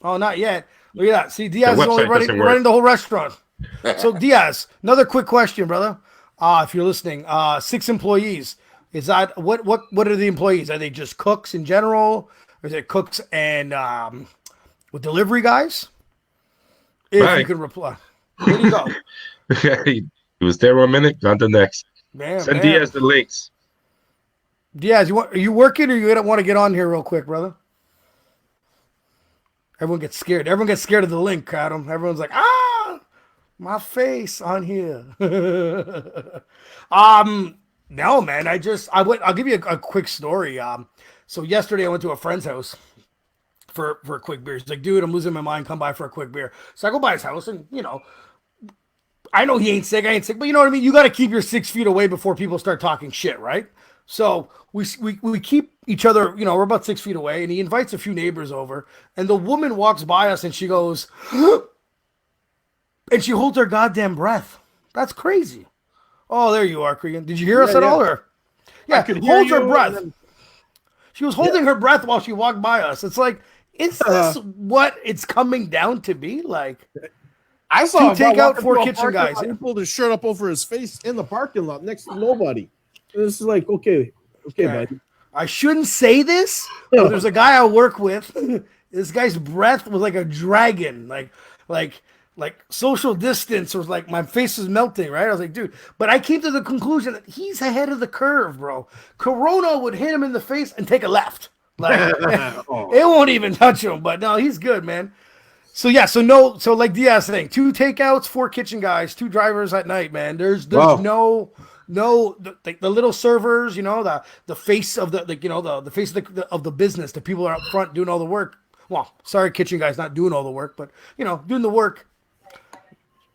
Oh, not yet. Look at that. See, Diaz is only running the whole restaurant. So, Diaz, another quick question, brother. If you're listening, 6 employees. Is that what are the employees? Are they just cooks in general? Or is it cooks and with delivery guys? If you could reply. There you go. He was there 1 minute, gone to the next. Send Diaz the links. Diaz, are you working or you don't want to get on here real quick, brother? Everyone gets scared. Everyone gets scared of the link, Adam. Everyone's like, my face on here. No, man. I'll give you a quick story. So yesterday I went to a friend's house for a quick beer. He's like, dude, I'm losing my mind. Come by for a quick beer. So I go by his house and, I know he ain't sick. I ain't sick, but you know what I mean? You got to keep your 6 feet away before people start talking shit, right? So we keep each other, we're about 6 feet away, and he invites a few neighbors over, and the woman walks by us and she goes, and she holds her goddamn breath. That's crazy. Oh, there you are, Cregan. Did you hear us at all? Or holds her breath. She was holding her breath while she walked by us. It's like, is this what it's coming down to be? Like, I saw him take out 4 kitchen guys. He pulled his shirt up over his face in the parking lot next to nobody. This is like, okay, buddy. I shouldn't say this, but there's a guy I work with. This guy's breath was like a dragon, like social distance was like my face was melting, right? I was like, dude, but I came to the conclusion that he's ahead of the curve, bro. Corona would hit him in the face and take a left. Like it won't even touch him, but no, he's good, man. So like Diaz saying, 2 takeouts, 4 kitchen guys, 2 drivers at night, man. There's the little servers, the face of the face of the business. The people are up front doing all the work. Well, sorry, kitchen guys not doing all the work, but doing the work.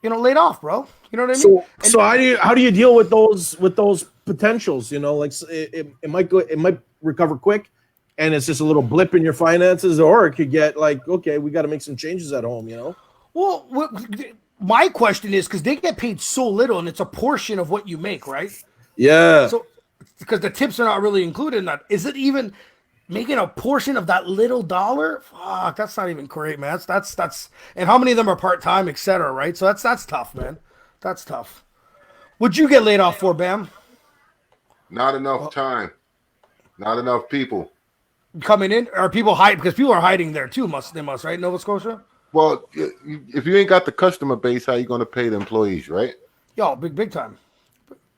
Laid off, bro. You know what I mean? So how do you deal with those potentials? Like it might recover quick, and it's just a little blip in your finances, or it could get like, okay, we got to make some changes at home. Well, my question is because they get paid so little, and it's a portion of what you make, right? Yeah. So because the tips are not really included in that, is it even making a portion of that little dollar? Fuck, that's not even great, man. That's and how many of them are part-time, et cetera, right? So that's tough, man. That's tough. Would you get laid off for, Bam? Not enough time. Not enough people. Coming in? Are people hiding? Because people are hiding there too, they must, right? Nova Scotia? Well, if you ain't got the customer base, how you going to pay the employees, right? Yo, big time.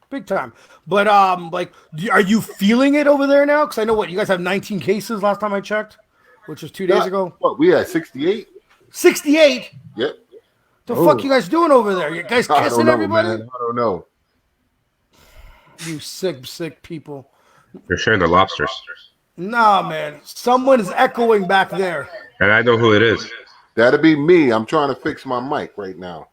Big time. But, are you feeling it over there now? Because I know you guys have 19 cases last time I checked, which was 2 days ago. What, we had 68? 68? Yep. The fuck you guys doing over there? You guys kissing everybody? Man. I don't know. You sick people. You're sharing the lobsters. Nah, man. Someone is echoing back there. And I know who it is. That'd be me. I'm trying to fix my mic right now.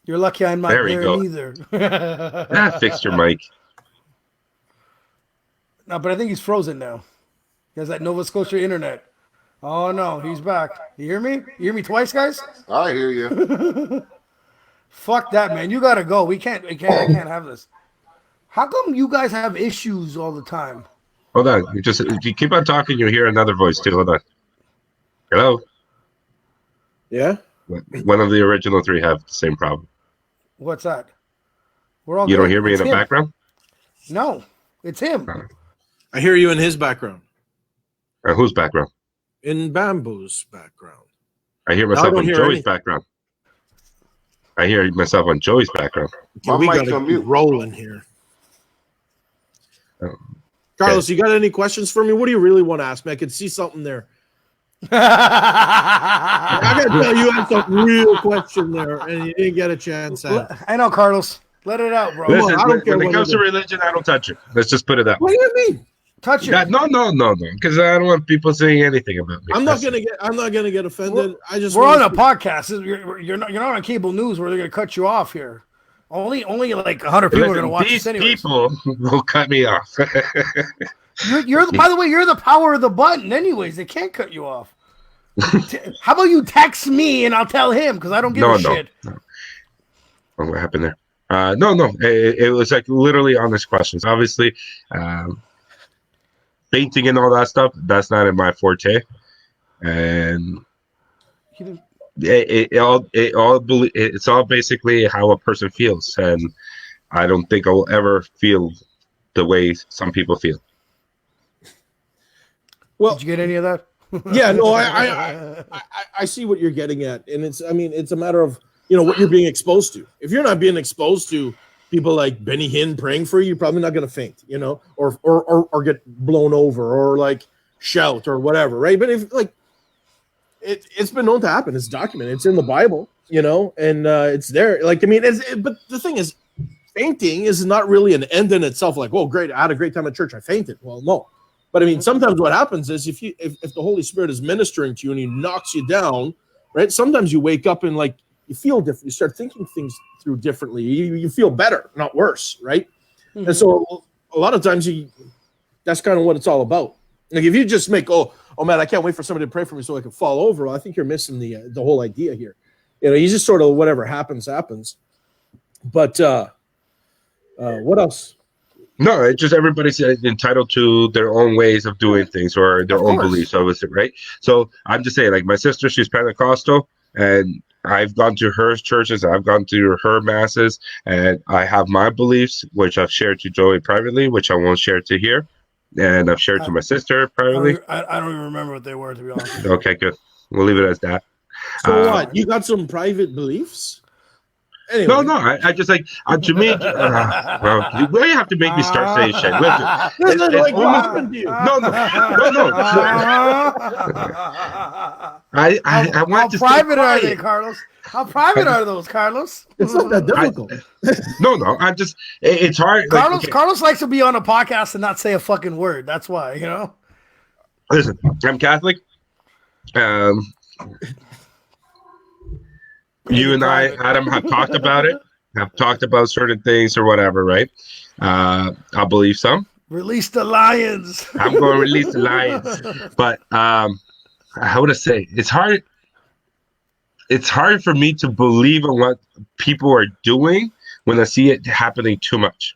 You're lucky I'm not there either. Fixed your mic. No, but I think he's frozen now. He has that Nova Scotia internet. Oh no, he's back. You hear me? You hear me twice, guys? I hear you. Fuck that, man. You gotta go. I can't have this. How come you guys have issues all the time? Hold on. If you keep on talking, you'll hear another voice too. Hold on. Hello? Yeah? One of the original three have the same problem. What's that? We're all You good. don't hear me It's in the him. background? No, it's him. I hear you in his background. Whose background? In Bamboo's background. I hear myself on Joey's background. I hear myself on Joey's background. Okay, we got to keep rolling here. Carlos, you got any questions for me? What do you really want to ask me? I could see something there. I got to tell you, had some real question there, and you didn't get a chance at it. I know, Carlos. Let it out, bro. Listen, I don't care when it what comes it to is. religion, I don't touch it. Let's just put it that What way. do you mean? Touch it. Yeah, no, because I don't want people saying anything about me. I'm not gonna get offended. We're on a podcast. You're not on cable news where they're gonna cut you off here. Only like 100 people are gonna watch this anyway. People will cut me off. You're by the way, you're the power of the button. Anyways, they can't cut you off. How about you text me and I'll tell him because I don't give a shit. No. Oh, what happened there? No. It was like literally honest questions. Obviously, painting and all that stuff, that's not in my forte. And it's all basically how a person feels. And I don't think I will ever feel the way some people feel. Well, did you get any of that? Yeah, no, I see what you're getting at, and it's a matter of what you're being exposed to. If you're not being exposed to people like Benny Hinn praying for you, you're probably not going to faint, or get blown over or like shout or whatever, right? But if like it's been known to happen, it's documented, it's in the Bible, and it's there. Like but the thing is, fainting is not really an end in itself. Like, oh, great, I had a great time at church, I fainted. Well, no. But sometimes what happens is if the Holy Spirit is ministering to you and he knocks you down, right? Sometimes you wake up and like you feel different. You start thinking things through differently. You feel better, not worse, right? Mm-hmm. And so a lot of times that's kind of what it's all about. Like if you just make oh man, I can't wait for somebody to pray for me so I can fall over. Well, I think you're missing the whole idea here. You just sort of whatever happens. But what else? No, it's just everybody's entitled to their own ways of doing things or their own beliefs, obviously, right? So I'm just saying, like my sister, she's Pentecostal, and I've gone to her churches, I've gone to her masses, and I have my beliefs, which I've shared to Joey privately, which I won't share to here, and I've shared to my sister privately. I don't even remember what they were, to be honest. Okay, good. We'll leave it as that. So what? You got some private beliefs? Anyway. No, I just like to me. Well, you have to make me start saying shit. Listen, what happened to you? No. I want to. How private are they, Carlos? How private are those, Carlos? It's not that difficult. No. I just it's hard. Carlos likes to be on a podcast and not say a fucking word. That's why, Listen, I'm Catholic. You and I, Adam, have talked about it. Have talked about certain things or whatever, right? I believe some. Release the lions. I'm going to release the lions. But how would I say? It's hard. It's hard for me to believe in what people are doing when I see it happening too much.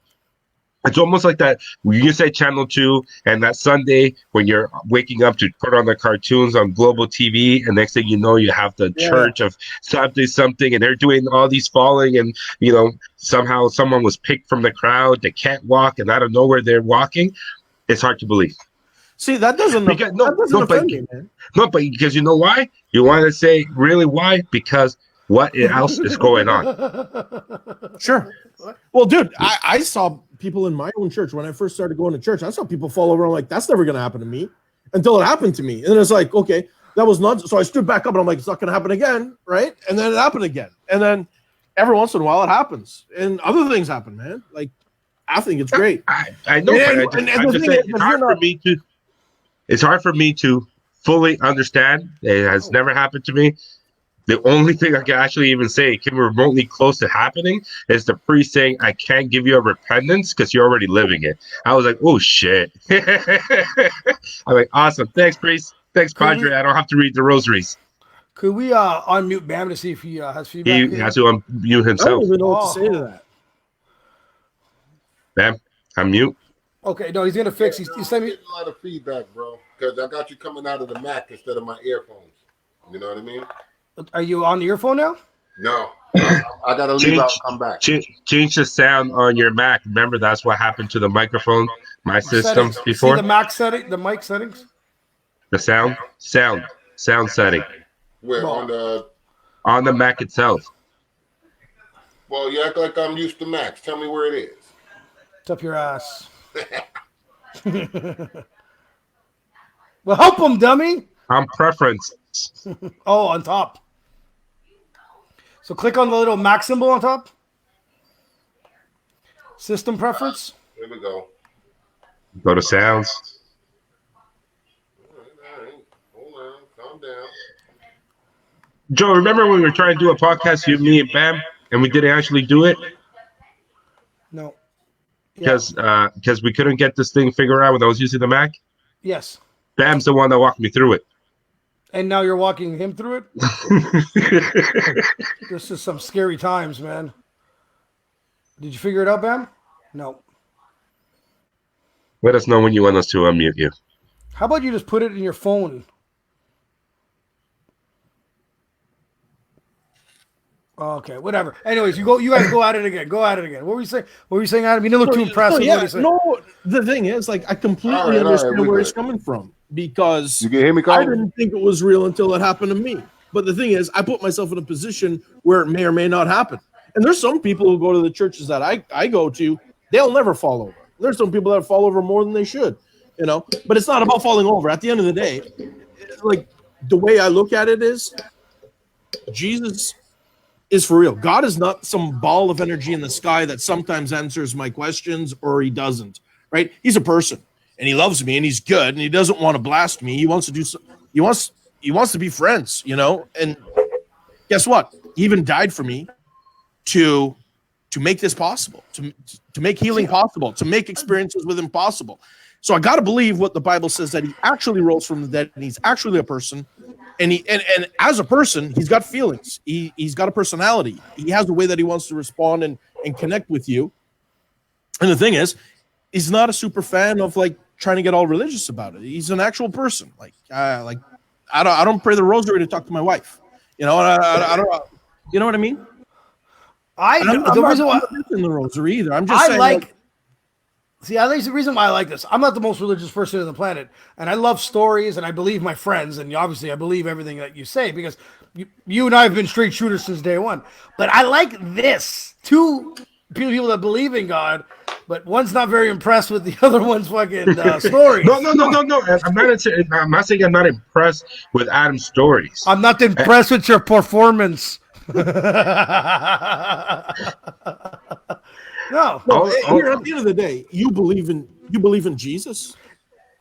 It's almost like that when you say Channel 2 and that Sunday when you're waking up to put on the cartoons on global TV and next thing you know you have the church of something and they're doing all these falling and somehow someone was picked from the crowd, they can't walk and out of nowhere they're walking. It's hard to believe. See, that doesn't offend me, man. No, but because you know why? You want to say really why? Because what else is going on? Sure. Well, dude, I saw people in my own church when I first started going to church. I saw people fall over. I'm like, that's never going to happen to me until it happened to me. And then it's like, okay, that was not. So I stood back up and I'm like, it's not going to happen again. Right. And then it happened again. And then every once in a while it happens and other things happen, man. Like, I think it's great. I know. I'm just saying, it's hard for me to fully understand. It has never happened to me. The only thing I can actually even say came remotely close to happening is the priest saying, I can't give you a repentance because you're already living it. I was like, oh, shit. I'm like, awesome. Thanks, priest. Thanks, Padre. I don't have to read the rosaries. Could we unmute Bam to see if he has feedback? He has to unmute himself. I don't even know what to say to that. Bam, unmute. Okay, no, he's gonna fix. He sent me a lot of feedback, bro, because I got you coming out of the Mac instead of my earphones. You know what I mean? Are you on the earphone now? No, I gotta leave out and come back. Change the sound on your Mac. Remember, that's what happened to the microphone, my system settings. before. See the Mac setting, the mic settings. The sound setting. Where on the Mac itself. Well, you act like I'm used to Macs. Tell me where it is. It's up your ass. Well, help him, dummy. On preference. Oh, on top. So click on the little Mac symbol on top. System preference. Here we go. Go to sounds. All right. Hold on. Calm down. Joe, remember when we were trying to do a podcast, you, me, and Bam, and we didn't actually do it? No. Because we couldn't get this thing figured out when I was using the Mac? Yes. Bam's the one that walked me through it. And now you're walking him through it? This is some scary times, man. Did you figure it out, Bam? No. Let us know when you want us to unmute you. How about you just put it in your phone? Okay, whatever. Anyways, you guys go at it again. Go at it again. What were you saying? What were you saying, Adam? You didn't look too impressed with what he said. No, the thing is, like, I completely understand where he's coming from, because you can hear me, I didn't think it was real until it happened to me. But the thing is, I put myself in a position where it may or may not happen. And there's some people who go to the churches that I go to, they'll never fall over. There's some people that fall over more than they should, you know. But it's not about falling over. At the end of the day, like, the way I look at it is, Jesus is for real. God is not some ball of energy in the sky that sometimes answers my questions or he doesn't, right? He's a person, and he loves me, and he's good, and he doesn't want to blast me. He wants to do so, he wants to be friends, you know? And guess what? He even died for me to make this possible, to make healing possible, to make experiences with him possible. So I got to believe what the Bible says, that he actually rose from the dead, and he's actually a person. And as a person, he's got feelings. He's got a personality. He has a way that he wants to respond and connect with you. And the thing is, he's not a super fan of, like, trying to get all religious about it. He's an actual person. Like I don't pray the rosary to talk to my wife. You know, I don't. You know what I mean? I'm not in the rosary either. I'm just saying. See, I think the reason why I like this, I'm not the most religious person on the planet, and I love stories, and I believe my friends, and obviously I believe everything that you say, because you and I have been straight shooters since day one. But I like this. Two people that believe in God, but one's not very impressed with the other one's fucking stories. No. I'm not saying I'm not impressed with Adam's stories. I'm not impressed with your performance. No. Here, at the end of the day, you believe in Jesus.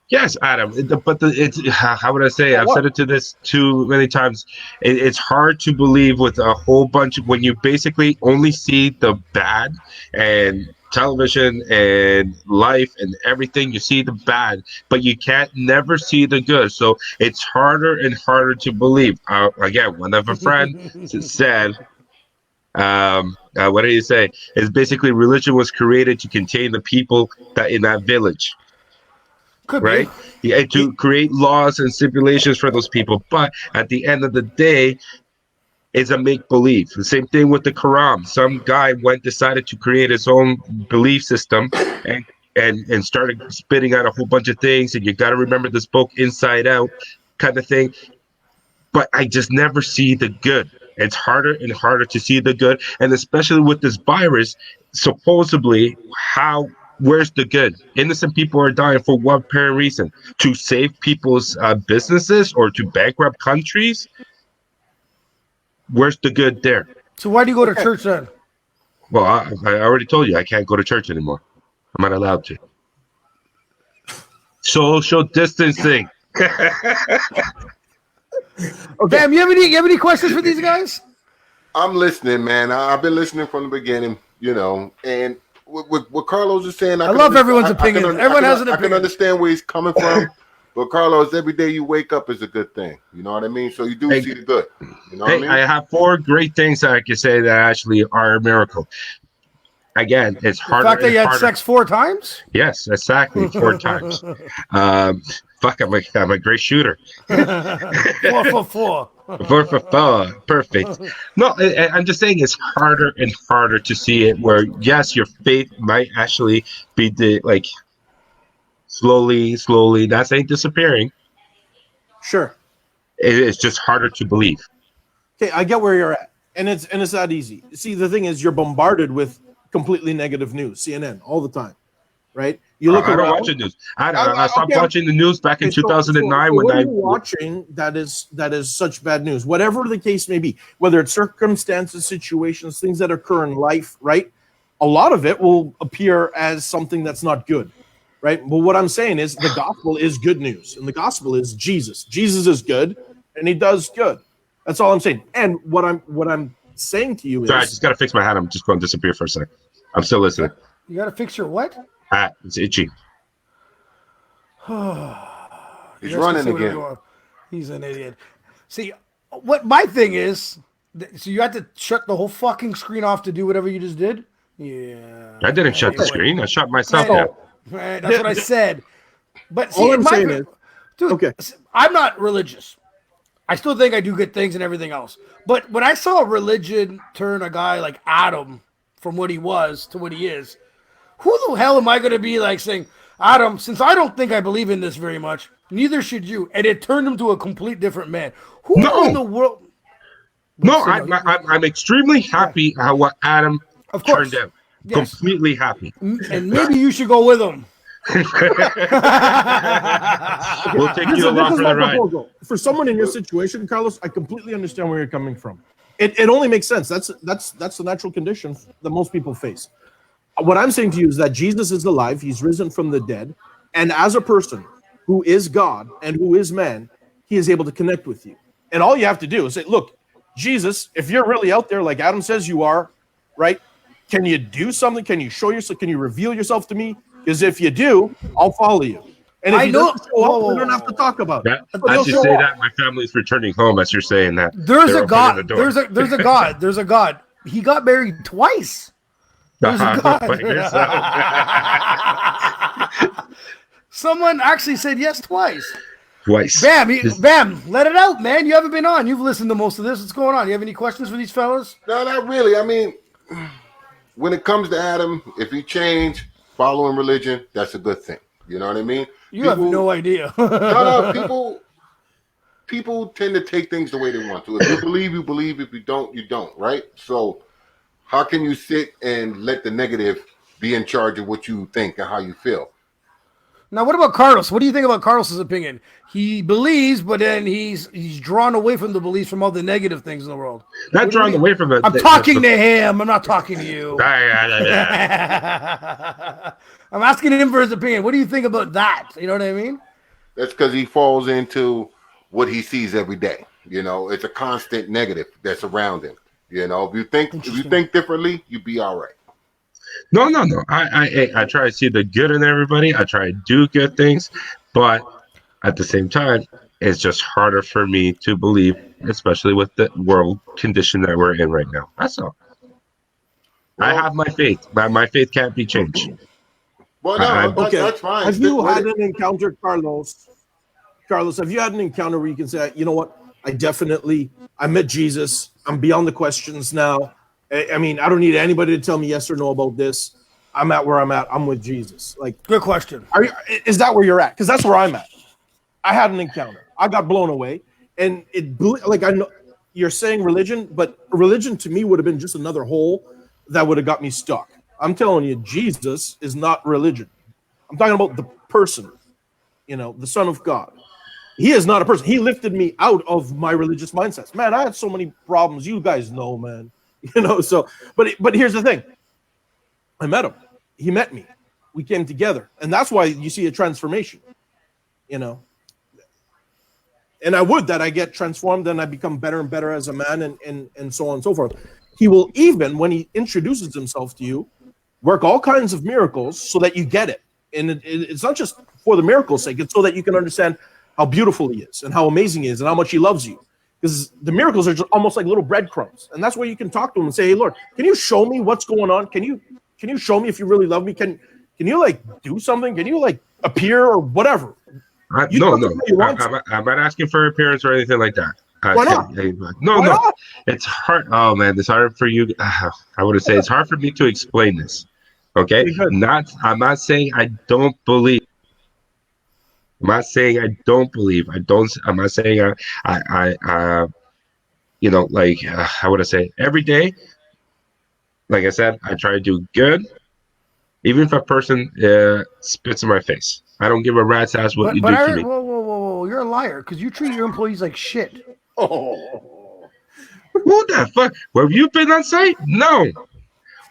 Yes, Adam. It's how would I say? I've said it to this too many times. It's hard to believe with a whole bunch when you basically only see the bad and television and life and everything. You see the bad, but you can't never see the good. So it's harder and harder to believe. Again, one of a friend said. What did he say? It's basically religion was created to contain the people that in that village. Could right? be. Yeah, to create laws and stipulations for those people. But at the end of the day, it's a make-believe. The same thing with the Quran. Some guy decided to create his own belief system and started spitting out a whole bunch of things. And you got to remember this book inside out kind of thing. But I just never see the good. It's harder and harder to see the good, and especially with this virus, supposedly, where's the good? Innocent people are dying for what apparent reason? To save people's businesses or to bankrupt countries? Where's the good there? So why do you go to church then? Well, I already told you I can't go to church anymore. I'm not allowed to. Social distancing. Okay, Bam, you have any questions for these guys? I'm listening, man. I've been listening from the beginning, you know, and what Carlos is saying. I love everyone's opinion. Everyone has an opinion. I can understand where he's coming from, But Carlos, every day you wake up is a good thing. You know what I mean? So you do see the good. You know what I mean? I have 4 great things that I can say that actually are a miracle. Again, it's harder. The fact that you had sex 4 times? Yes, exactly, 4 times. Fuck, I'm a great shooter. 4 for 4. 4 for 4, perfect. No, I'm just saying it's harder and harder to see it. Where yes, your faith might actually be slowly. That's ain't disappearing. Sure. It's just harder to believe. Okay, I get where you're at, and it's that easy. See, the thing is, you're bombarded with completely negative news, CNN, all the time, right? You look I around. don't watch the news. I stopped watching the news back in 2009 so when what I are you watching that is such bad news, whatever the case may be, whether it's circumstances, situations, things that occur in life, right? A lot of it will appear as something that's not good, right? But what I'm saying is the gospel is good news, and the gospel is Jesus. Jesus is good, and he does good. That's all I'm saying. And what I'm saying to you is... Sorry, I just got to fix my hat. I'm just going to disappear for a second. I'm still listening. You got to fix your what? Hat. It's itchy. He's running again. He's an idiot. See, what my thing is, so you had to shut the whole fucking screen off to do whatever you just did? Yeah. I didn't shut the screen. I shut myself down. Right, that's what I said. But see, all I'm saying is... Dude, okay. I'm not religious. I still think I do good things and everything else. But when I saw religion turn a guy like Adam from what he was to what he is, who the hell am I going to be like saying, Adam, since I don't think I believe in this very much, neither should you. And it turned him to a complete different man. Who in the world? I'm extremely happy how what Adam turned out. Yes. Completely happy. And maybe you should go with him. We'll take you along for the ride. For someone in your situation, Carlos, I completely understand where you're coming from. It only makes sense. That's the natural condition that most people face. What I'm saying to you is that Jesus is alive. He's risen from the dead. And as a person who is God and who is man, he is able to connect with you. And all you have to do is say, look, Jesus, if you're really out there like Adam says you are, right? Can you do something? Can you show yourself? Can you reveal yourself to me? Because if you do, I'll follow you. And if you don't show up, we don't have to talk about it. As you say that, my family's returning home as you're saying that. There's a God. There's a God. There's a God. He got married twice. There's a God. Someone actually said yes twice. Bam, let it out, man. You haven't been on. You've listened to most of this. What's going on? You have any questions for these fellas? No, not really. I mean, when it comes to Adam, if he changed following religion, that's a good thing. You know what I mean? You have no idea. People tend to take things the way they want to. If you believe, you believe. If you don't, you don't, right? So how can you sit and let the negative be in charge of what you think and how you feel? Now, what about Carlos? What do you think about Carlos's opinion? He believes, but then he's drawn away from the beliefs from all the negative things in the world. Not drawn away from it. I'm talking to him. I'm not talking to you. I'm asking him for his opinion. What do you think about that? You know what I mean? That's because he falls into what he sees every day. You know, it's a constant negative that's around him. You know, if you think differently, you'd be all right. No. I try to see the good in everybody. I try to do good things, but at the same time, it's just harder for me to believe, especially with the world condition that we're in right now. That's all. Well, I have my faith, but my faith can't be changed. Well, no, that's fine. Have you had an encounter, Carlos? Carlos, have you had an encounter where you can say, you know what? I met Jesus. I'm beyond the questions now. I mean, I don't need anybody to tell me yes or no about this. I'm at where I'm at. I'm with Jesus. Like, good question. Is that where you're at? Because that's where I'm at. I had an encounter. I got blown away, and I know you're saying religion, but religion to me would have been just another hole that would have got me stuck. I'm telling you, Jesus is not religion. I'm talking about the person, the Son of God. He is not a person. He lifted me out of my religious mindsets. Man, I had so many problems. You guys know, man. But here's the thing. I met him. He met me. We came together. And that's why you see a transformation, And I would that I get transformed and I become better and better as a man and so on and so forth. He will, even when he introduces himself to you, work all kinds of miracles so that you get it. And it's not just for the miracle's sake. It's so that you can understand how beautiful he is and how amazing he is and how much he loves you. Because the miracles are just almost like little breadcrumbs. And that's where you can talk to him and say, hey, Lord, can you show me what's going on? Can you show me if you really love me? Can you like do something? Can you like appear or whatever? No. I'm not asking for appearance or anything like that. Why not? No. It's hard. Oh man, it's hard for you. I would say it's hard for me to explain this. Okay, I'm not saying I don't believe. I'm not saying I don't believe. I'm not saying I you know, like how would I say? Every day, like I said, I try to do good, even if a person spits in my face. I don't give a rat's ass what you do to me. Whoa! You're a liar because you treat your employees like shit. Oh, who the fuck? Where have you been on site? No.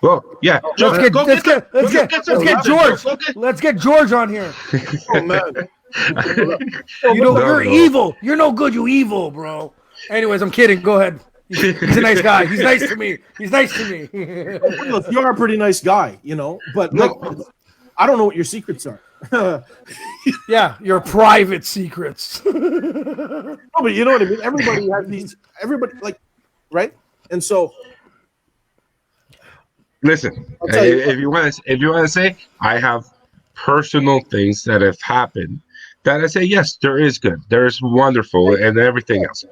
Well, yeah. Let's get George. Let's get George on here. Oh man. You're evil. You're no good. You evil, bro. Anyways, I'm kidding. Go ahead. He's a nice guy. He's nice to me. Look, you are a pretty nice guy, you know. But like, I don't know what your secrets are. Yeah, your private secrets. No, but you know what I mean. Everybody has these. Everybody like, right? And so, listen. If you want to say, I have personal things that have happened that I say, yes, there is good, there's wonderful, and everything else.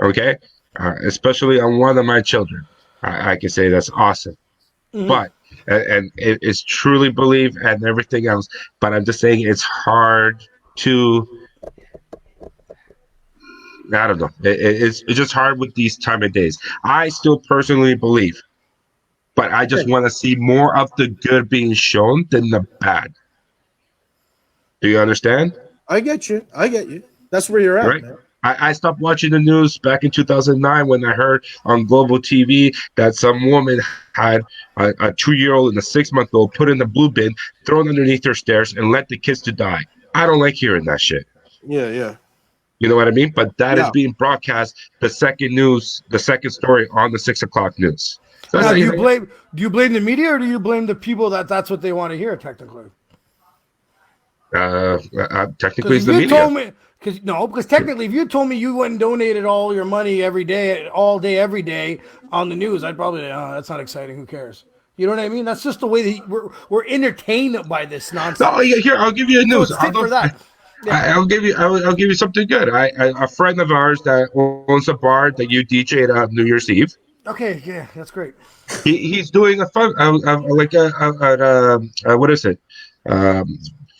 Okay, especially on one of my children, I can say that's awesome. Mm-hmm. But and it is truly believe and everything else. But I'm just saying it's hard to. I don't know. It's just hard with these time of days. I still personally believe, but I just want to see more of the good being shown than the bad. Do you understand? I get you. That's where you're at, right? Man. I stopped watching the news back in 2009 when I heard on global TV that some woman had a 2-year-old and a 6-month-old put in the blue bin, thrown underneath her stairs, and let the kids to die. I don't like hearing that shit. Yeah. You know what I mean? But that is being broadcast, the second story on the 6 o'clock news. So now, do you blame the media or do you blame the people that's what they want to hear? Technically, technically, it's the media. Because technically, if you told me you went and donated all your money every day, all day, every day on the news, I'd probably say, oh, that's not exciting. Who cares? You know what I mean? That's just the way that we're entertained by this nonsense. Oh, yeah, here, I'll give you a news. For that. Yeah. I'll give you something good. A friend of ours that owns a bar that you DJ'd on New Year's Eve. Okay, yeah, that's great. He's doing a fun what is it?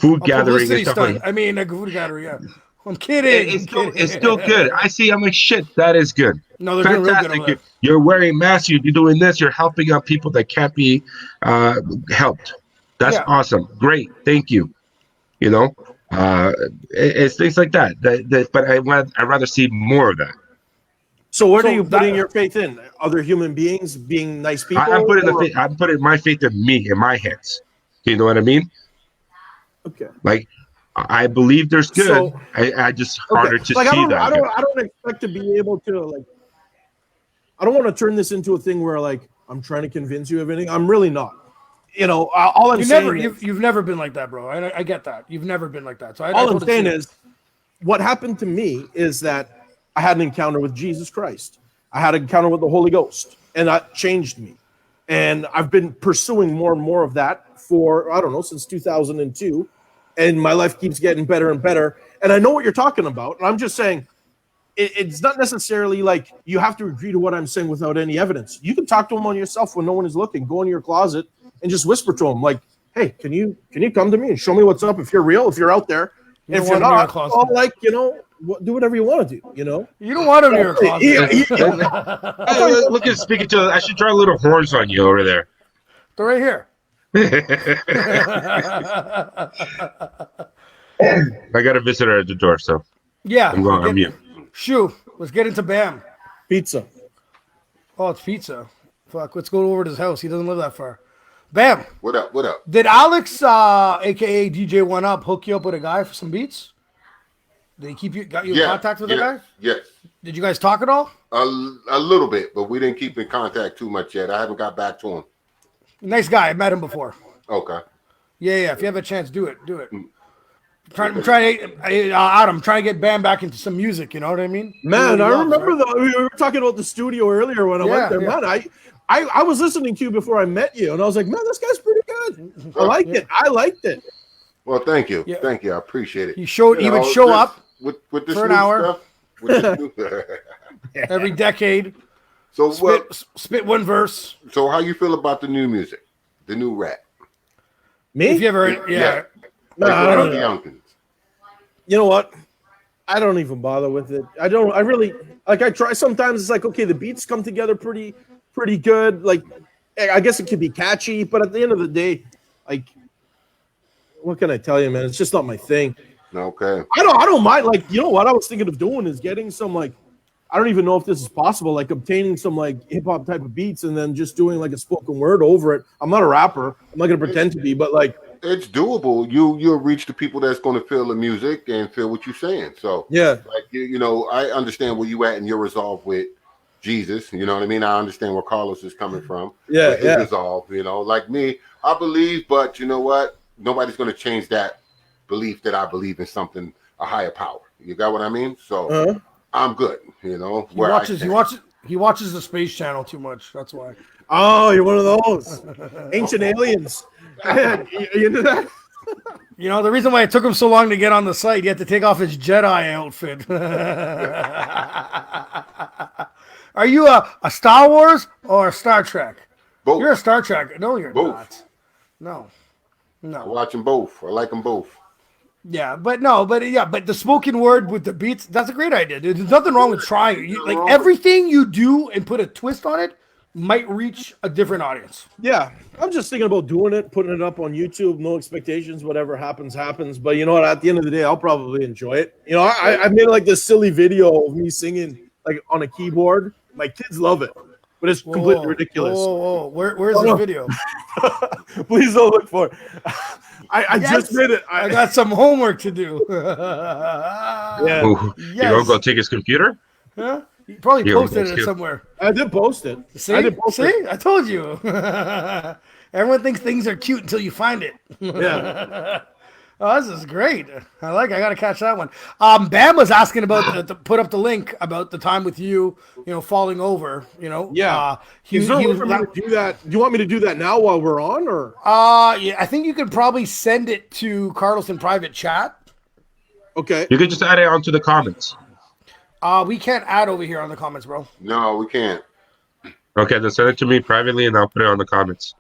Food gathering and stuff like that. I mean, a food gathering. Yeah. I'm kidding. It's still good. I see. I'm like, shit, that is good. No, they're doing real good over there. You're wearing masks. You're doing this. You're helping out people that can't be helped. That's awesome. Great. Thank you. You know, it's things like that. But I'd rather see more of that. So where do you put your faith in? Other human beings being nice people? I'm putting my faith in me, in my hands. You know what I mean? Okay. Like, I believe there's good. So, I just harder to see that. I don't expect to be able to like. I don't want to turn this into a thing where like I'm trying to convince you of anything. I'm really not. You know, all I'm saying you've never been like that, bro. I get that. You've never been like that. So all I'm saying is, what happened to me is that I had an encounter with Jesus Christ. I had an encounter with the Holy Ghost, and that changed me. And I've been pursuing more and more of that for I don't know since 2002. And my life keeps getting better and better. And I know what you're talking about. And I'm just saying, it's not necessarily like you have to agree to what I'm saying without any evidence. You can talk to him on yourself when no one is looking. Go in your closet and just whisper to him, like, hey, can you come to me and show me what's up if you're real, if you're out there. If you're not, like, you know, do whatever you want to do, you know? You don't want him in your closet. Look at speaking to I should draw little horns on you over there. They're right here. I got a visitor at the door, so yeah, I'm going on mute. Shoo, let's get into Bam. Pizza. Oh, it's pizza. Fuck, let's go over to his house. He doesn't live that far. Bam. What up? Did Alex, aka DJ One Up, hook you up with a guy for some beats? Did he got you in contact with the guy? Yes. Did you guys talk at all? A little bit, but we didn't keep in contact too much yet. I haven't got back to him. Nice guy. I met him before. Okay. Yeah. If you have a chance, do it. Adam, trying to get Bam back into some music. You know what I mean? Man, I remember we were talking about the studio earlier when I went there. Man, I was listening to you before I met you, and I was like, man, this guy's pretty good. I liked it. I liked it. Well, thank you. Thank you. I appreciate it. He would show up with this for an hour. Stuff, every decade. So spit one verse. So how you feel about the new music, the new rap? Me? If you ever, No, I don't know. You know what? I don't even bother with it. I really like. I try sometimes. It's like, okay, the beats come together pretty good. Like, I guess it could be catchy, but at the end of the day, like, what can I tell you, man? It's just not my thing. Okay. I don't mind. Like, you know what I was thinking of doing is getting some, like, I don't even know if this is possible, like obtaining some like hip hop type of beats and then just doing like a spoken word over it. I'm not a rapper. I'm not gonna pretend to be, but like, it's doable. You'll reach the people that's going to feel the music and feel what you're saying. So yeah, like you know, I understand where you at and your resolve with Jesus. You know what I mean? I understand where Carlos is coming from. Yeah, his resolve. You know, like me, I believe, but you know what? Nobody's going to change that belief that I believe in something, a higher power. You got what I mean? So I'm good. You know, he watches the Space Channel too much. That's why. Oh, you're one of those ancient aliens. You into that? You know, the reason why it took him so long to get on the site, he had to take off his Jedi outfit. Are you a Star Wars or a Star Trek? Both. You're a Star Trek. No, you're both. not. No. I watch them both. I like them both. Yeah, but the spoken word with the beats, that's a great idea, dude. There's nothing wrong with trying. Everything you do and put a twist on it might reach a different audience. Yeah, I'm just thinking about doing it, putting it up on YouTube, no expectations, whatever happens. But you know what? At the end of the day, I'll probably enjoy it. You know, I made like this silly video of me singing like on a keyboard. My kids love it, but it's completely ridiculous. Where's the video? Please don't look for it. I just made it. I got some homework to do. Yeah. Ooh, you gonna go take his computer? Huh? You probably posted it somewhere. I did post it. See? I told you. Everyone thinks things are cute until you find it. Yeah. Oh, this is great. I got to catch that one. Bam was asking about to put up the link about the time with you, falling over, Yeah. He was to do that. Do you want me to do that now while we're on, or? Yeah, I think you could probably send it to Carlos in private chat. Okay. You could just add it onto the comments. We can't add over here on the comments, bro. No, we can't. Okay, then send it to me privately, and I'll put it on the comments.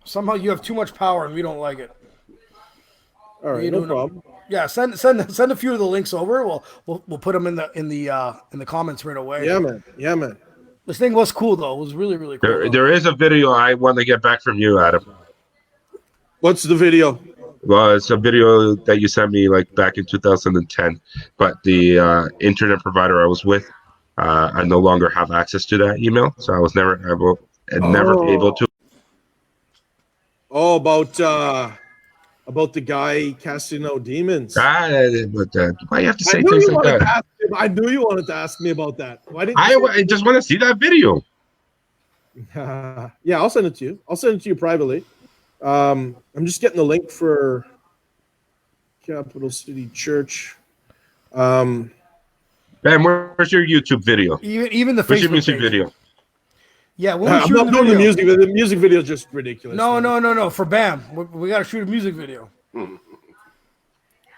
Somehow you have too much power, and we don't like it. All right, no problem. Yeah, send a few of the links over. We'll put them in the comments right away. Yeah, man. This thing was cool though. It was really, really cool. There is a video I want to get back from you, Adam. What's the video? Well, it's a video that you sent me like back in 2010, but the internet provider I was with, I no longer have access to that email, so I was never able to. Oh, about the guy casting out demons. Why you have to say things like that? I knew you wanted to ask me about that. Why didn't I just want to see that video. Yeah, I'll send it to you. I'll send it to you privately. I'm just getting the link for Capital City Church. Ben, where's your YouTube video? Even the where's Facebook your music page. video? Yeah, I'm not doing the music. The music video is just ridiculous. No. For Bam, we got to shoot a music video.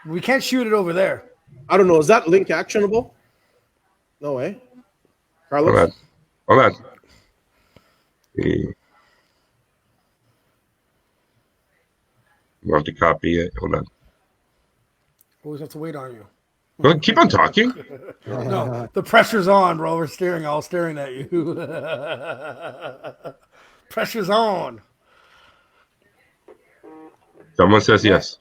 We can't shoot it over there. I don't know. Is that link actionable? No way. Carlos? Hold on. You want to copy it? Hold on. Always have to wait on you. Well, keep on talking. No, the pressure's on, bro. We're all staring at you. Pressure's on. Someone says yes.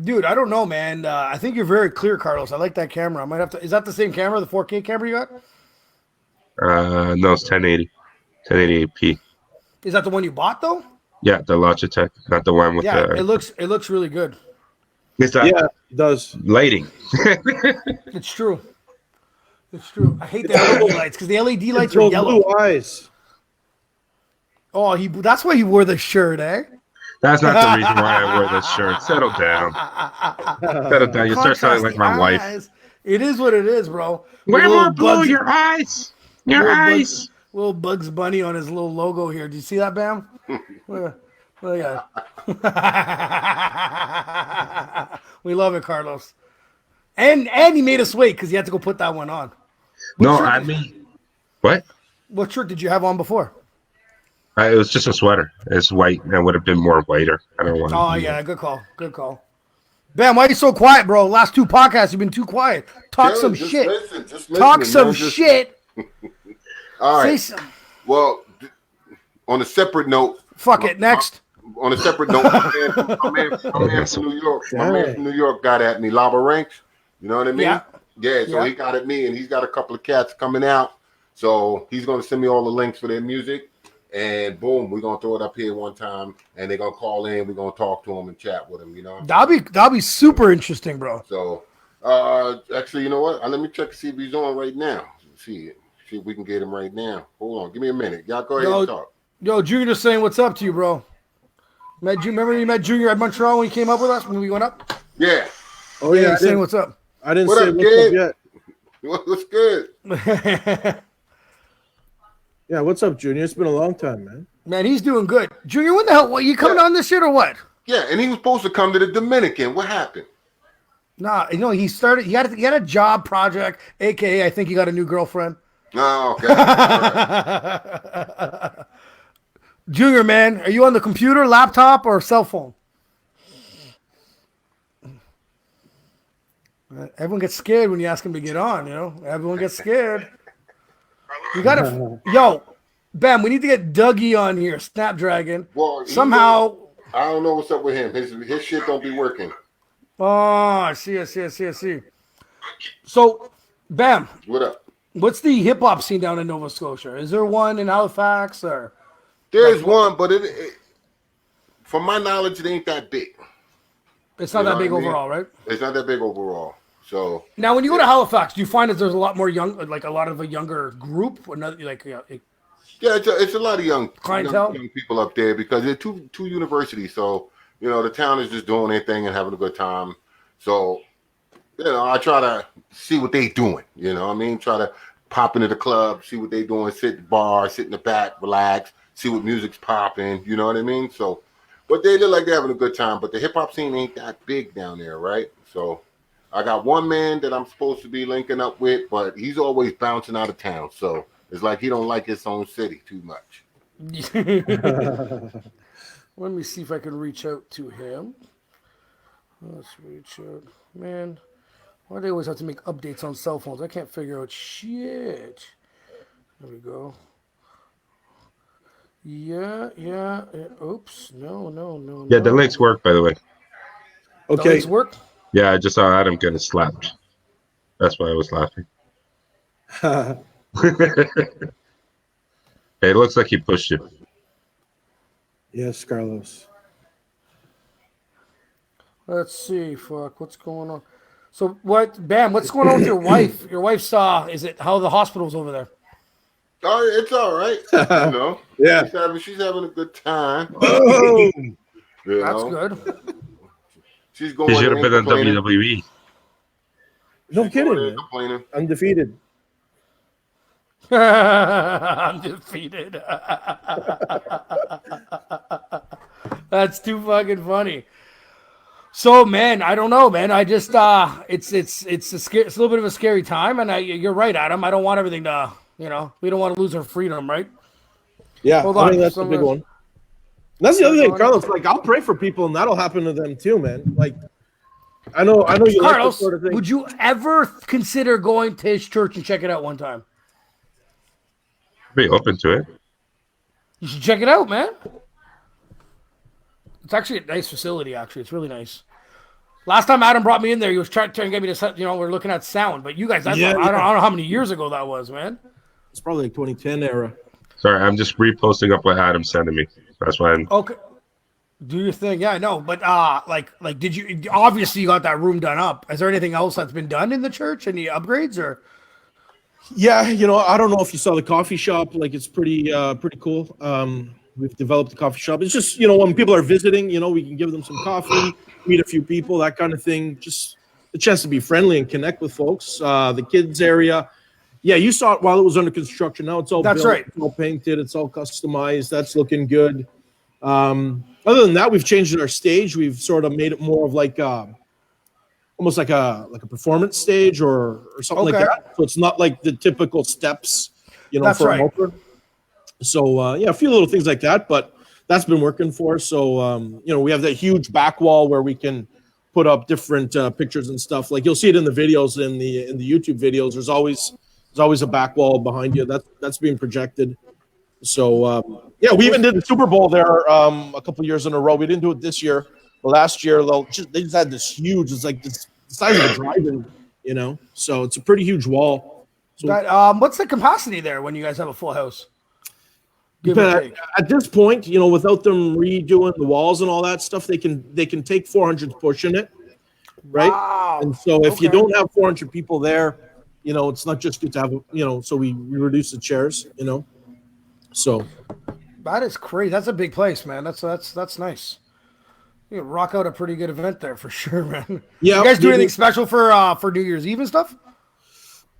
Dude, I don't know, man. I think you're very clear, Carlos. I like that camera. I might have to. Is that the same camera, the 4K camera you got? No, it's 1080. 1080p. Is that the one you bought, though? Yeah, the Logitech, not the one with the... Yeah, it looks really good. It's that it does. lighting. It's true. I hate the LED lights because the LED lights are yellow. Blue eyes. Oh, that's why he wore the shirt, eh? That's not the reason why I wear this shirt. Settle down. Settle down. You start sounding like my wife. It is what it is, bro. Wear more blue. Your eyes. Your eyes. Little Bugs Bunny on his little logo here. Do you see that, Bam? Look at We love it, Carlos. And he made us wait because he had to go put that one on. What? What shirt did you have on before? It was just a sweater. It's white. It would have been more whiter. I don't want to. Oh, yeah. Good call. Good call. Bam, why are you so quiet, bro? Last 2 podcasts, you've been too quiet. Talk some shit. Talk some shit. All right. Well, on a separate note. Fuck it. Next. On a separate note, my man from New York. My man from New York got at me. Lava Ranks. You know what I mean? Yeah. So he got at me, and he's got a couple of cats coming out. So he's going to send me all the links for their music. And boom, we're going to throw it up here one time. And they're going to call in. We're going to talk to them and chat with them, you know? That'll be super interesting, bro. So, actually, you know what? Let me check to see if he's on right now. See if we can get him right now. Hold on. Give me a minute. Y'all go ahead and talk. Yo, Junior just saying what's up to you, bro. Remember you met Junior at Montreal when he came up with us when we went up? Yeah. Oh, yeah. Saying what's up. I didn't say what's up yet. What's good? Yeah, what's up, Junior? It's been a long time, man. Man, he's doing good. Junior, what the hell? What, you coming on this shit or what? Yeah, and he was supposed to come to the Dominican. What happened? Nah, you know, he had a job project, a.k.a. I think he got a new girlfriend. Oh, okay. Right. Junior, man, are you on the computer, laptop, or cell phone? Everyone gets scared when you ask him to get on, you know? Everyone gets scared. You gotta, yo, Bam, we need to get Dougie on here, Snapdragon. Well, somehow. I don't know what's up with him. His shit don't be working. Oh, I see. So, Bam. What up? What's the hip hop scene down in Nova Scotia? Is there one in Halifax or? There's one, but it from my knowledge, it ain't that big. It's not that big overall, right? It's not that big overall. So now, when you go to Halifax, do you find that there's a lot more a lot of a younger group, or not, like? Yeah, it's a lot of young clientele, young people up there because they're two universities. So you know, the town is just doing their thing and having a good time. So you know, I try to see what they doing. You know, what I mean, try to pop into the club, see what they doing, sit at the bar, sit in the back, relax, see what music's popping. You know what I mean? So, but they look like they're having a good time. But the hip hop scene ain't that big down there, right? So. I got one man that I'm supposed to be linking up with, but he's always bouncing out of town. So it's like he don't like his own city too much. Let me see if I can reach out to him. Let's reach out. Man, why do they always have to make updates on cell phones? I can't figure out shit. There we go. Yeah. Oops. No. Yeah, the links work, by the way. Okay. The links work? Yeah, I just saw Adam getting slapped. That's why I was laughing. Hey, it looks like he pushed you. Yes, Carlos. Let's see. Fuck, what's going on? So Bam, what's going on with your wife? Your wife is it how the hospital's over there? Oh, it's all right. You know? Yeah. She's having a good time. That's good. She's going. She should have been on WWE. No kidding, man. Undefeated. Undefeated. That's too fucking funny. So, man, I don't know, man. I just it's a little bit of a scary time, and you're right, Adam. I don't want everything to, we don't want to lose our freedom, right? Yeah, I think that's a big one. That's the other thing, Carlos. Like, I'll pray for people, and that'll happen to them too, man. Like, I know you Carlos, like this sort of thing. Would you ever consider going to his church and check it out one time? Be open to it. You should check it out, man. It's actually a nice facility. Actually, it's really nice. Last time Adam brought me in there, he was trying to get me to, we're looking at sound. But you guys, I don't know how many years ago that was, man. It's probably like 2010 era. Sorry, I'm just reposting up what Adam sent to me. That's why I'm... Okay. Do your thing. Yeah, I know. But, did you... Obviously, you got that room done up. Is there anything else that's been done in the church? Any upgrades, or... Yeah, I don't know if you saw the coffee shop. Like, it's pretty cool. We've developed a coffee shop. It's just, when people are visiting, we can give them some coffee, meet a few people, that kind of thing. Just a chance to be friendly and connect with folks. The kids area. Yeah, you saw it while it was under construction. Now it's all built, right. It's all painted. It's all customized. That's looking good. Other than that, we've changed our stage. We've sort of made it more of like almost like a performance stage or something like that. So it's not like the typical steps, That's for right. an opener. So a few little things like that, but that's been working for us. So we have that huge back wall where we can put up different pictures and stuff. Like you'll see it in the videos, in the YouTube videos. There's always a back wall behind you that's being projected. So we even did the Super Bowl there a couple years in a row. We didn't do it this year, but last year they just had this huge. It's like this the size of a drive-in, So it's a pretty huge wall. So, what's the capacity there when you guys have a full house? At this point, without them redoing the walls and all that stuff, they can take 400 pushing it, right? Wow. And so if you don't have 400 people there, it's not just good to have, so we reduce the chairs, So that is crazy. That's a big place, man. That's nice. You rock out a pretty good event there for sure, man. Yeah. You guys do anything special for New Year's Eve and stuff?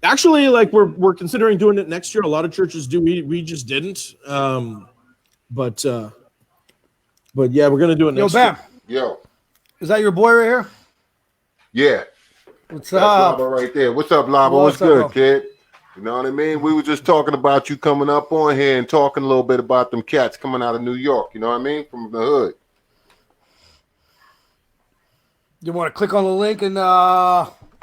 Actually, like we're considering doing it next year. A lot of churches do. We just didn't. But yeah, we're gonna do it next year. Yo, is that your boy right here? Yeah. What's That's up? Lava right there. What's up, Lava? What's good, kid? You know what I mean? We were just talking about you coming up on here and talking a little bit about them cats coming out of New York. You know what I mean? From the hood. You want to click on the link and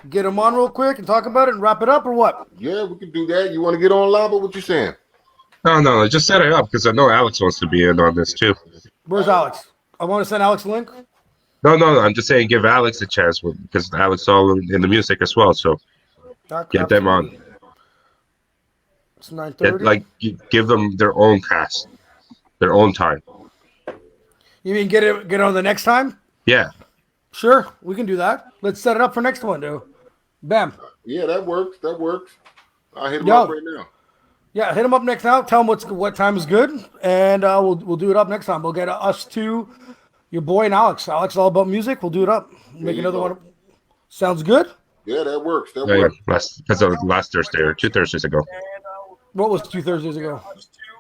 get them on real quick and talk about it and wrap it up, or what? Yeah, we can do that. You want to get on, Lava? What you saying? No, just set it up because I know Alex wants to be in on this too. Where's Alex? I want to send Alex a link. No, I'm just saying give Alex a chance because Alex is all in the music as well. So get them on. It's 9:30. Give them their own cast, their own time. You mean get on the next time? Yeah. Sure, we can do that. Let's set it up for next one, dude. Bam. Yeah, that works. I'll hit him up right now. Yeah, hit him up next now. Tell him what time is good, and we'll do it up next time. We'll get us to your boy and Alex. Alex is all about music. We'll do it up. Make another one. Sounds good? Yeah, that works. Yeah. Last Thursday or 2 Thursdays ago. What was 2 Thursdays ago?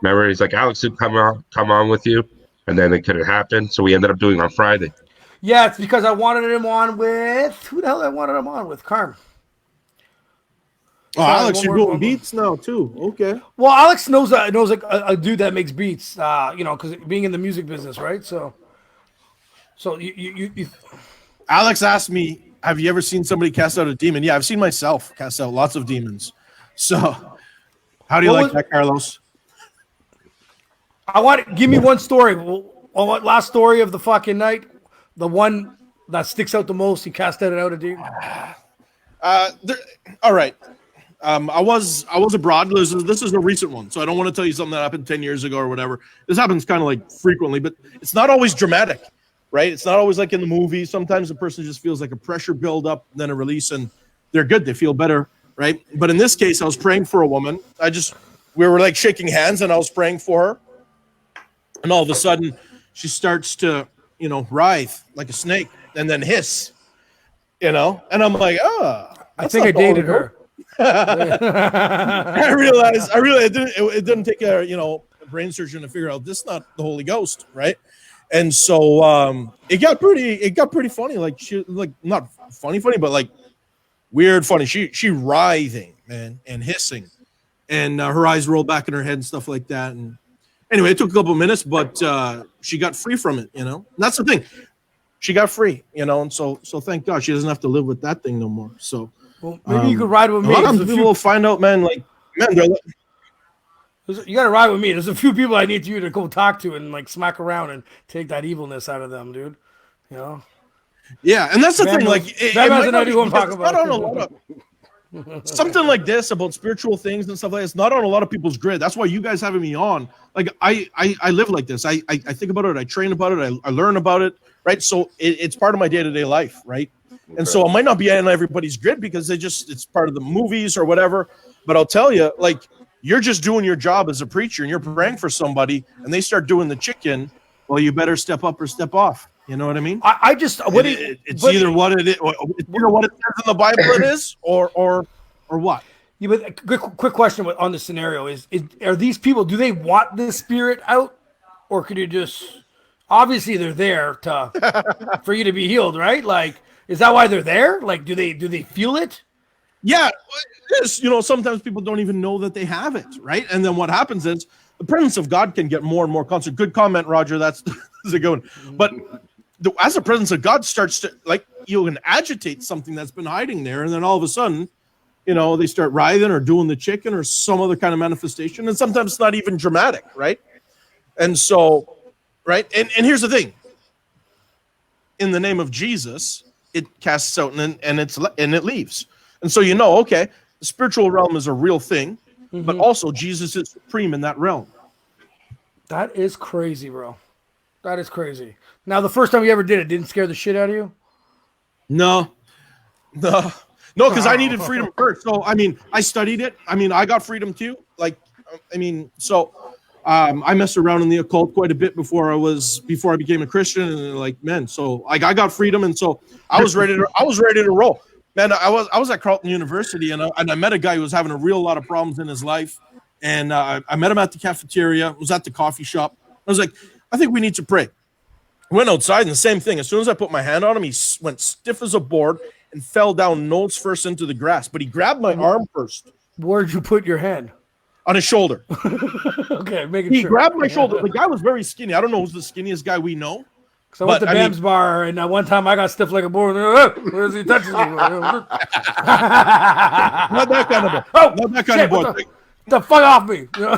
Remember, he's like, Alex would come on with you, and then it couldn't happen, so we ended up doing it on Friday. Yeah, it's because I wanted him on with who the hell I wanted him on with? Carm. Oh, Alex, you're doing beats now too. Okay. Well, Alex knows like a dude that makes beats. Because being in the music business, right? So you. Alex asked me, "Have you ever seen somebody cast out a demon?" Yeah, I've seen myself cast out lots of demons. So, how do you like that, Carlos? Give me one story. What last story of the fucking night? The one that sticks out the most. He casted it out a demon. All right. I was abroad. This is a recent one, so I don't want to tell you something that happened 10 years ago or whatever. This happens kind of like frequently, but it's not always dramatic, right? It's not always like in the movies. Sometimes a person just feels like a pressure buildup, then a release, and they're good. They feel better, right? But in this case, I was praying for a woman. We were like shaking hands, and I was praying for her, and all of a sudden, she starts to, writhe like a snake and then hiss, and I'm like, I think I dated her. I realized it didn't take a brain surgeon to figure out this is not the Holy Ghost, right? And so it got pretty funny, like she not funny, but like weird funny. She writhing, man, and hissing, and her eyes rolled back in her head and stuff like that. And anyway, it took a couple of minutes, but she got free from it, And that's the thing. She got free, and so thank God she doesn't have to live with that thing no more. So well, maybe you could ride with me. A lot of people will find out, man. They're you got to ride with me. There's a few people I need you to go talk to and like smack around and take that evilness out of them, dude. Yeah, and that's the thing. Like, something like this about spiritual things and stuff like that. It's not on a lot of people's grid. That's why you guys having me on. Like, I live like this. I think about it. I train about it. I learn about it. Right. So it's part of my day-to-day life. Right. Okay. And so it might not be on everybody's grid because it's part of the movies or whatever. But I'll tell you, like, You're just doing your job as a preacher and you're praying for somebody and they start doing the chicken. Well, you better step up or step off. You know what I mean? It's either what it is, it's either what it says in the Bible it is, or what. Yeah, but quick question on the scenario is are these people, do they want the spirit out, or could you just, obviously they're there for you to be healed, right? Like, is that why they're there? Like, do they feel it? Yeah, sometimes people don't even know that they have it, right? And then what happens is the presence of God can get more and more constant. Good comment, Roger. That's a good one. But as the presence of God starts to, like, you can agitate something that's been hiding there, and then all of a sudden, they start writhing or doing the chicken or some other kind of manifestation, and sometimes it's not even dramatic, right? And so, right, and here's the thing: in the name of Jesus, it casts out and it leaves. And so okay, the spiritual realm is a real thing, but also Jesus is supreme in that realm. That is crazy, bro. That is crazy. Now, the first time you ever did it, didn't scare the shit out of you? No, because I needed freedom first. So, I studied it. I got freedom too. I messed around in the occult quite a bit before I became a Christian, and I got freedom, and so I was ready to roll. Man, I was at Carleton University, and I met a guy who was having a real lot of problems in his life, and I met him at the cafeteria. Was at the coffee shop. I was like, I think we need to pray. I went outside, and the same thing. As soon as I put my hand on him, he went stiff as a board and fell down nose first into the grass. But he grabbed my arm first. Where'd you put your hand? On his shoulder. Okay, He grabbed my shoulder. The guy was very skinny. I don't know who's the skinniest guy we know. So I went to Bam's bar, and one time I got stiff like a board. Where is he touching me? Not that kind of boy. Oh, not that kind of boy. The fuck off me! The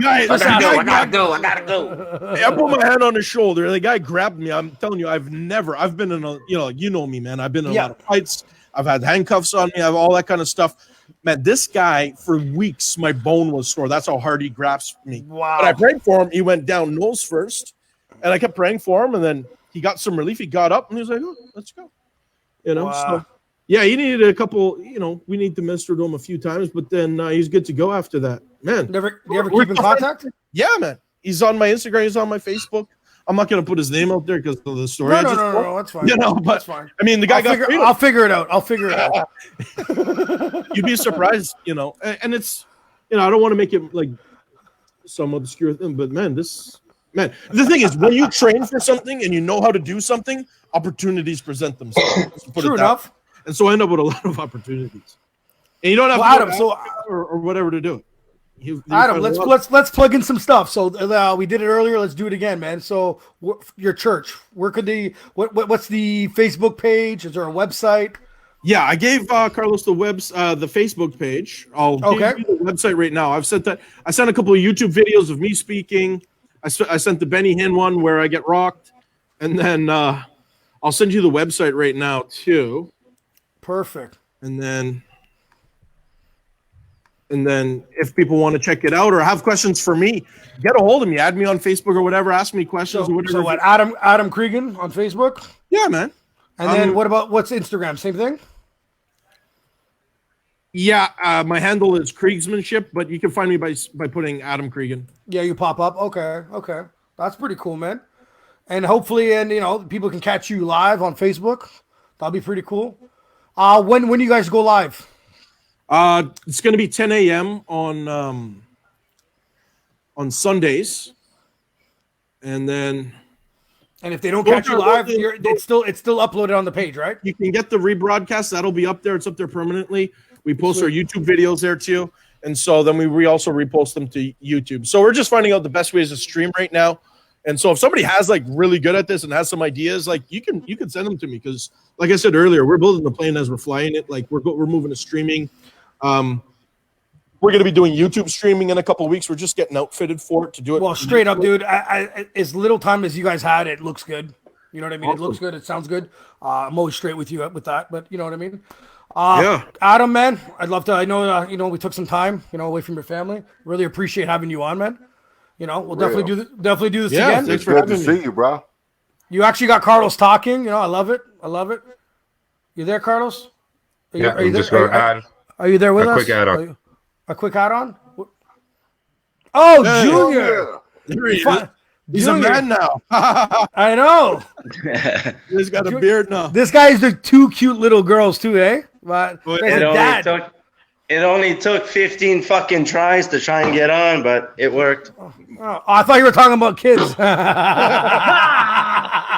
guy, I gotta go. I put my hand on his shoulder. The guy grabbed me. I'm telling you, I've been in a, you know me, man. I've been in a lot of fights. I've had handcuffs on me. I have all that kind of stuff. Man, this guy, for weeks, my bone was sore. That's how hard he grasped me. Wow. But I prayed for him. He went down nose first, and I kept praying for him, and then he got some relief. He got up, and he was like, oh, let's go. Wow. So, yeah, he needed a couple, we need to minister to him a few times, but then he's good to go after that. Man. You ever keep in contact? Yeah, man. He's on my Instagram. He's on my Facebook. I'm not going to put his name out there because of the story. No, that's fine. But that's fine. The guy got freedom. I'll figure it out. You'd be surprised, and it's, I don't want to make it like some obscure thing, but the thing is, when you train for something and you know how to do something, opportunities present themselves. True enough. And so I end up with a lot of opportunities. And you don't have Adam, or whatever to do it. Adam, let's plug in some stuff. So we did it earlier. Let's do it again, man. So your church, where could what's the Facebook page? Is there a website? Yeah, I gave Carlos the Facebook page. I'll give you the website right now. I've sent that. I sent a couple of YouTube videos of me speaking. I sent the Benny Hinn one where I get rocked, and then I'll send you the website right now too. Perfect. And then if people want to check it out or have questions for me, get a hold of me. Add me on Facebook or whatever. Ask me questions or whatever. So what, Adam Cregan on Facebook? Yeah, man. And then what's Instagram? Same thing? Yeah, my handle is Kriegsmanship, but you can find me by putting Adam Cregan. Yeah, you pop up. Okay. That's pretty cool, man. And hopefully, people can catch you live on Facebook. That'll be pretty cool. When do you guys go live? It's going to be 10 a.m. on Sundays, and if they don't catch you live, it's still uploaded on the page, right? You can get the rebroadcast. That'll be up there. It's up there permanently. We post our YouTube videos there too, and so then we also repost them to YouTube. So we're just finding out the best ways to stream right now. And so if somebody has really good at this and has some ideas, you can send them to me, because like I said earlier, we're building the plane as we're flying it. We're moving to streaming. We're going to be doing YouTube streaming in a couple of weeks. We're just getting outfitted for it to do it. Well, straight up, dude, I as little time as you guys had, it looks good. You know what I mean? Awesome. It looks good. It sounds good. I'm always straight with you with that, but you know what I mean? Yeah. Adam, man, I'd love to. I know, we took some time, away from your family. Really appreciate having you on, man. We'll definitely do this again. It's good to see you, bro. You actually got Carlos talking. I love it. You there, Carlos? I'm just going to add. Are you there with us? Quick add-on. A quick add-on? Oh, yeah, Junior. There he is. He's Junior. A man now. I know. He's got a beard now. This guy's the two cute little girls too, eh? But it only took 15 fucking tries to try and get on, but it worked. Oh, I thought you were talking about kids.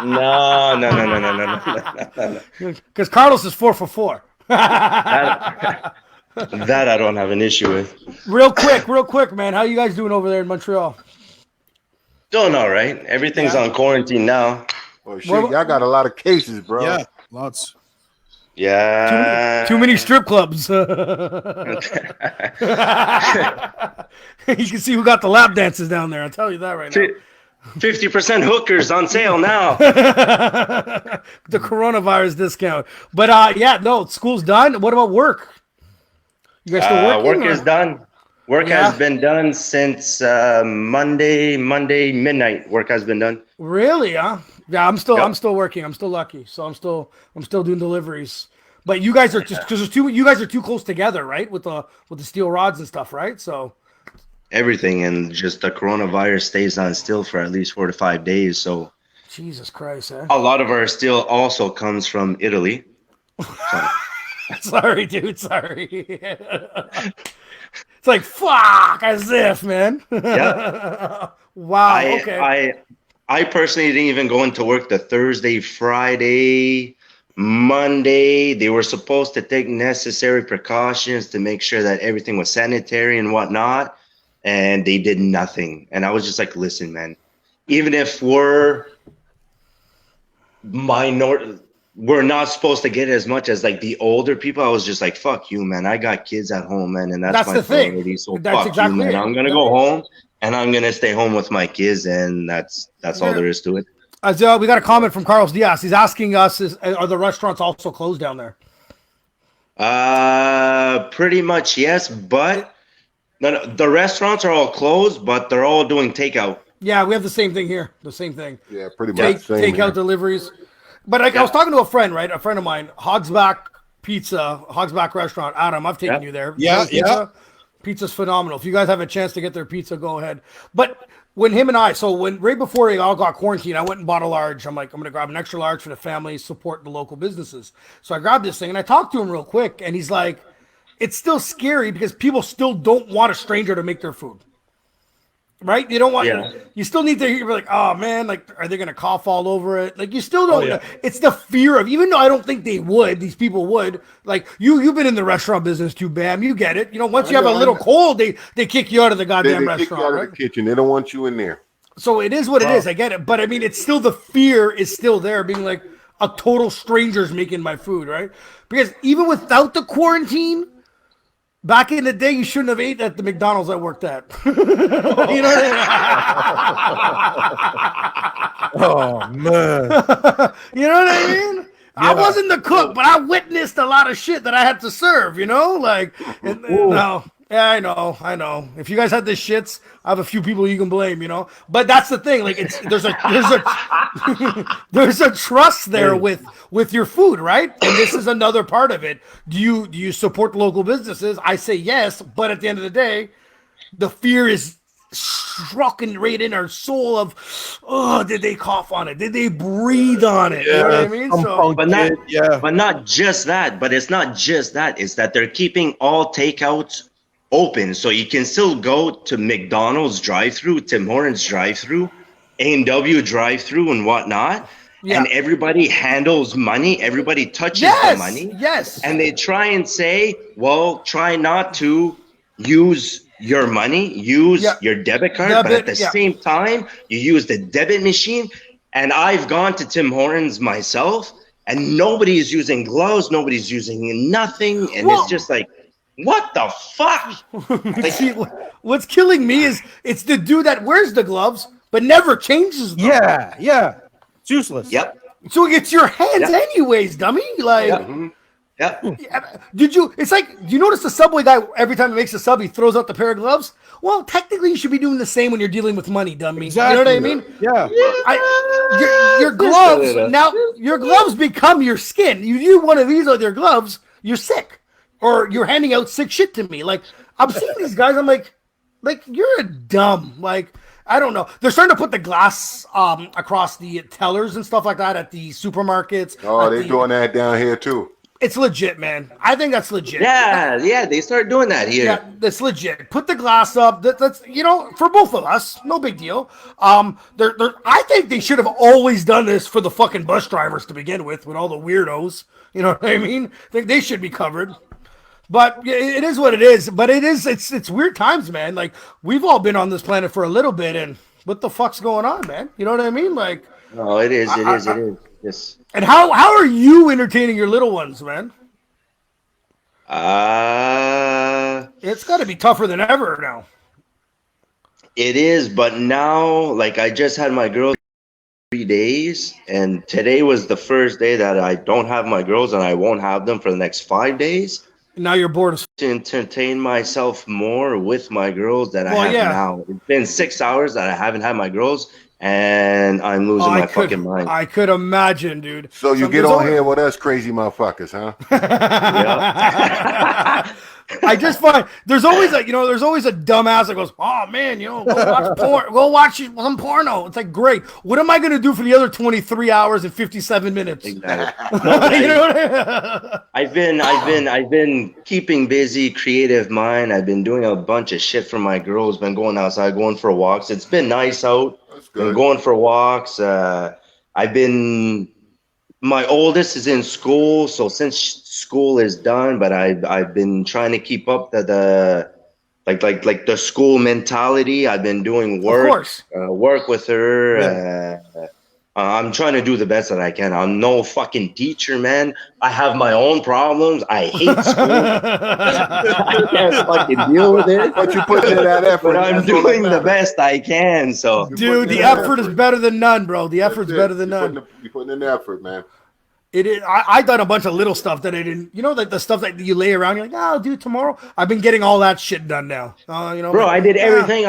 No. Because Carlos is 4 for 4. That I don't have an issue with. Real quick, man. How you guys doing over there in Montreal? Doing all right. Everything's on quarantine now. Oh shit, y'all got a lot of cases, bro. Yeah, lots. Yeah. Too many strip clubs. You can see who got the lap dances down there. I'll tell you that right now. 50% hookers on sale now. The coronavirus discount. But school's done. What about work? You guys still working? Work is done. Work has been done since Monday midnight. Work has been done. Really? Huh? Yeah, I'm still working. I'm still lucky, so I'm still doing deliveries. But you guys are just because you guys are too close together, right? With the steel rods and stuff, right? So everything, and just the coronavirus stays on still for at least 4 to 5 days. So Jesus Christ, eh? A lot of our steel also comes from Italy. So. Sorry, dude. Sorry. It's like fuck, as if, man. Yeah. Wow. Okay. I personally didn't even go into work the Thursday, Friday, Monday. They were supposed to take necessary precautions to make sure that everything was sanitary and whatnot, and they did nothing. And I was just like, listen, man, even if we're not supposed to get as much as like the older people. I was just like, fuck you, man. I got kids at home, man, and that's my priority. So fuck exactly you, man. I'm gonna go home and I'm gonna stay home with my kids, and that's all there is to it. We got a comment from Carlos Diaz. He's asking us, are the restaurants also closed down there? Pretty much yes, but no, the restaurants are all closed, but they're all doing takeout. Yeah, we have the same thing here. The same thing. Yeah, pretty much. Takeout deliveries. But I was talking to a friend, right? A friend of mine, Hogsback Restaurant. Adam, I've taken you there. Yeah. Pizza's phenomenal. If you guys have a chance to get their pizza, go ahead. But when right before we all got quarantined, I went and bought a large. I'm like, I'm going to grab an extra large for the family, support the local businesses. So I grabbed this thing and I talked to him real quick. And he's like, it's still scary because people still don't want a stranger to make their food. Right? You don't want you still need to hear like, oh man, like are they gonna cough all over it? Like you still don't it's the fear of, even though I don't think these people would, like you've been in the restaurant business too, Bam. You get it. You know, once you have a little cold, they kick you out of the goddamn restaurant. Kick you out of the kitchen. They don't want you in there. So it is what it is. I get it. But I mean it's still, the fear is still there, being like a total stranger's making my food, right? Because even without the quarantine, back in the day, you shouldn't have ate at the McDonald's I worked at. You know what I mean? Oh, man. You know what I mean? Yeah. I wasn't the cook, but I witnessed a lot of shit that I had to serve, you know? Like, no. Yeah, I know. If you guys had the shits, I have a few people you can blame, you know. But that's the thing. Like, there's a trust there with your food, right? And this is another part of it. Do you support local businesses? I say yes, but at the end of the day, the fear is struck right in our soul of, oh, did they cough on it? Did they breathe on it? You know what I mean? But not just that. But it's not just that. It's that they're keeping all takeouts open, so you can still go to McDonald's drive-through, Tim Hortons drive-through, A&W drive-through, and whatnot. Yeah. And everybody handles money. Everybody touches the money. Yes. And they try and say, well, try not to use your money, use your debit card, but at the same time, you use the debit machine. And I've gone to Tim Hortons myself, and nobody's using gloves, nobody's using nothing, and it's just like, what the fuck? Like, see, what's killing me is it's the dude that wears the gloves but never changes them. Yeah. It's useless. Yep. So it's your hands anyways, dummy. Like, Did you? It's like, do you notice the Subway guy every time he makes a sub, he throws out the pair of gloves? Well, technically, you should be doing the same when you're dealing with money, dummy. Exactly. You know what I mean? Yeah. Your gloves now. Your gloves become your skin. You use one of these on your gloves, you're sick. or you're handing out sick shit to me. Like, I'm seeing these guys, I'm like, you're a dumb. Like, I don't know. They're starting to put the glass across the tellers and stuff like that at the supermarkets. Oh, they're doing that down here too. It's legit, man. I think that's legit. Yeah, they start doing that here. Yeah, that's legit. Put the glass up. That's for both of us, no big deal. I think they should have always done this for the fucking bus drivers to begin with all the weirdos. You know what I mean? I think they should be covered. But it is what it is. But it's weird times, man. Like, we've all been on this planet for a little bit, and what the fuck's going on, man? You know what I mean? Like, no, it is. Yes. And how are you entertaining your little ones, man? It's got to be tougher than ever now. It is, but now, like, I just had my girls 3 days, and today was the first day that I don't have my girls, and I won't have them for the next 5 days. Now you're bored to entertain myself more with my girls than I have now. It's been 6 hours that I haven't had my girls, and I'm losing my fucking mind. I could imagine, dude. So you get on here with us crazy motherfuckers, huh? Yeah. I just find there's always a dumbass that goes, oh man, go watch porn, go watch some porno. It's like, great. What am I gonna do for the other 23 hours and 57 minutes? Exactly. I've been keeping busy, creative mind. I've been doing a bunch of shit for my girls. Been going outside, going for walks. It's been nice out. That's good. Been going for walks. My oldest is in school, so since school is done, but I've been trying to keep up the school mentality. I've been doing work with her. Yeah. I'm trying to do the best that I can. I'm no fucking teacher, man. I have my own problems. I hate school. I can't fucking deal with it. But you put in that effort. But I'm doing the best I can. So, dude, the effort is better than none, bro. The effort's better than none. You're putting in the effort, man. It is. I done a bunch of little stuff that I didn't. Like the stuff that you lay around. You're like, I'll do it tomorrow. I've been getting all that shit done now. Bro, I did everything.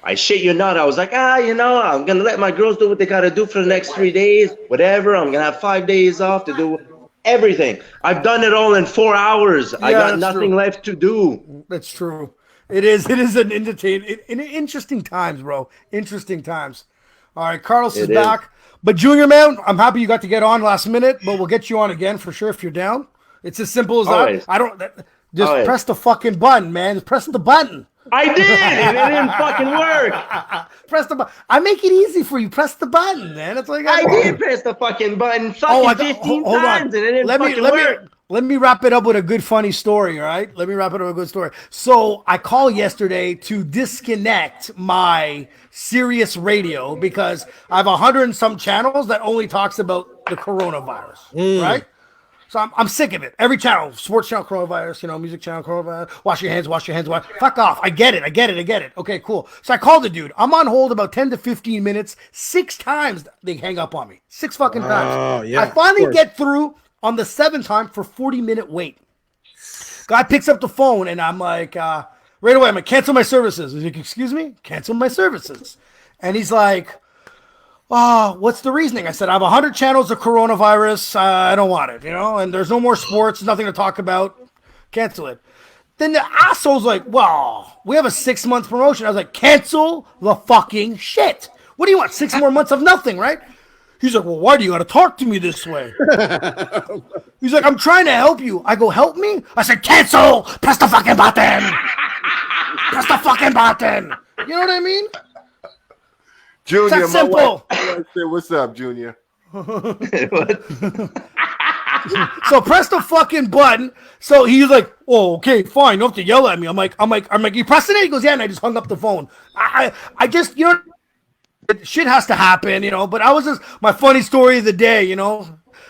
I shit you not. I was like, I'm gonna let my girls do what they gotta do for the next 3 days. Whatever. I'm gonna have 5 days off to do everything. I've done it all in 4 hours. I got nothing left to do. That's true. It is an interesting times, bro. Interesting times. All right, Carlos is back. But Junior, man, I'm happy you got to get on last minute, but we'll get you on again for sure if you're down. It's as simple as that. Press the fucking button, man. Just press the button. I did, and it didn't fucking work. Press the button. I make it easy for you. Press the button, man. That's like I did press the fucking button 15 times, and it didn't fucking work. Let me wrap it up with a good, funny story, all right? Let me wrap it up with a good story. So I called yesterday to disconnect my Sirius radio because I have 100 and some channels that only talks about the coronavirus, right? So I'm sick of it. Every channel, sports channel, coronavirus, music channel, coronavirus, wash your hands. Fuck off. I get it. Okay, cool. So I called the dude. I'm on hold about 10 to 15 minutes. 6 times they hang up on me. 6 fucking times. Yeah, I finally get through on the 7th time for 40-minute wait. Guy picks up the phone and I'm like, right away, I'm like, cancel my services. He's like, excuse me? Cancel my services. And he's like, what's the reasoning? I said, I have 100 channels of coronavirus. I don't want it, and there's no more sports, nothing to talk about. Cancel it. Then the asshole's like, well, we have a 6-month promotion. I was like, cancel the fucking shit. What do you want? 6 more months of nothing, right? He's like, well, why do you got to talk to me this way? He's like, I'm trying to help you. I go, help me? I said, cancel. Press the fucking button. Press the fucking button. You know what I mean? Junior, it's simple. What's up, Junior? So press the fucking button. So he's like, oh, okay, fine. You don't have to yell at me. I'm like, you pressing it? He goes, yeah, and I just hung up the phone. I just, shit has to happen, but I was just, my funny story of the day,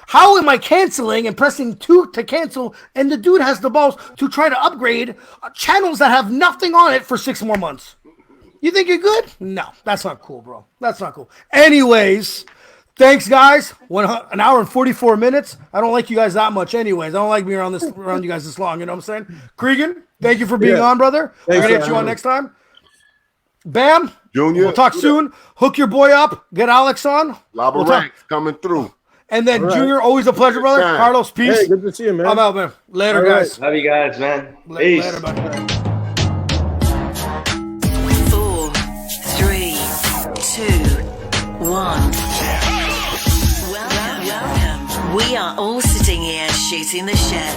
how am I canceling and pressing 2 to cancel, and the dude has the balls to try to upgrade channels that have nothing on it for 6 more months? You think you're good? No, that's not cool, bro. That's not cool. Anyways, thanks, guys. 1 hour and 44 minutes. I don't like you guys that much anyways. I don't like being around you guys this long, you know what I'm saying? Cregan, thank you for being on, brother. I'm going to get you on next time. Bam. Junior. We'll talk soon. Hook your boy up. Get Alex on. Ranks coming through. And then Junior, always a pleasure, brother. Carlos, peace. Hey, good to see you, man. I'm out, man. Later, guys. Love you guys, man. Peace. Later, buddy. 4, 3, 2, 1. Welcome. We are all sitting here shooting the shit.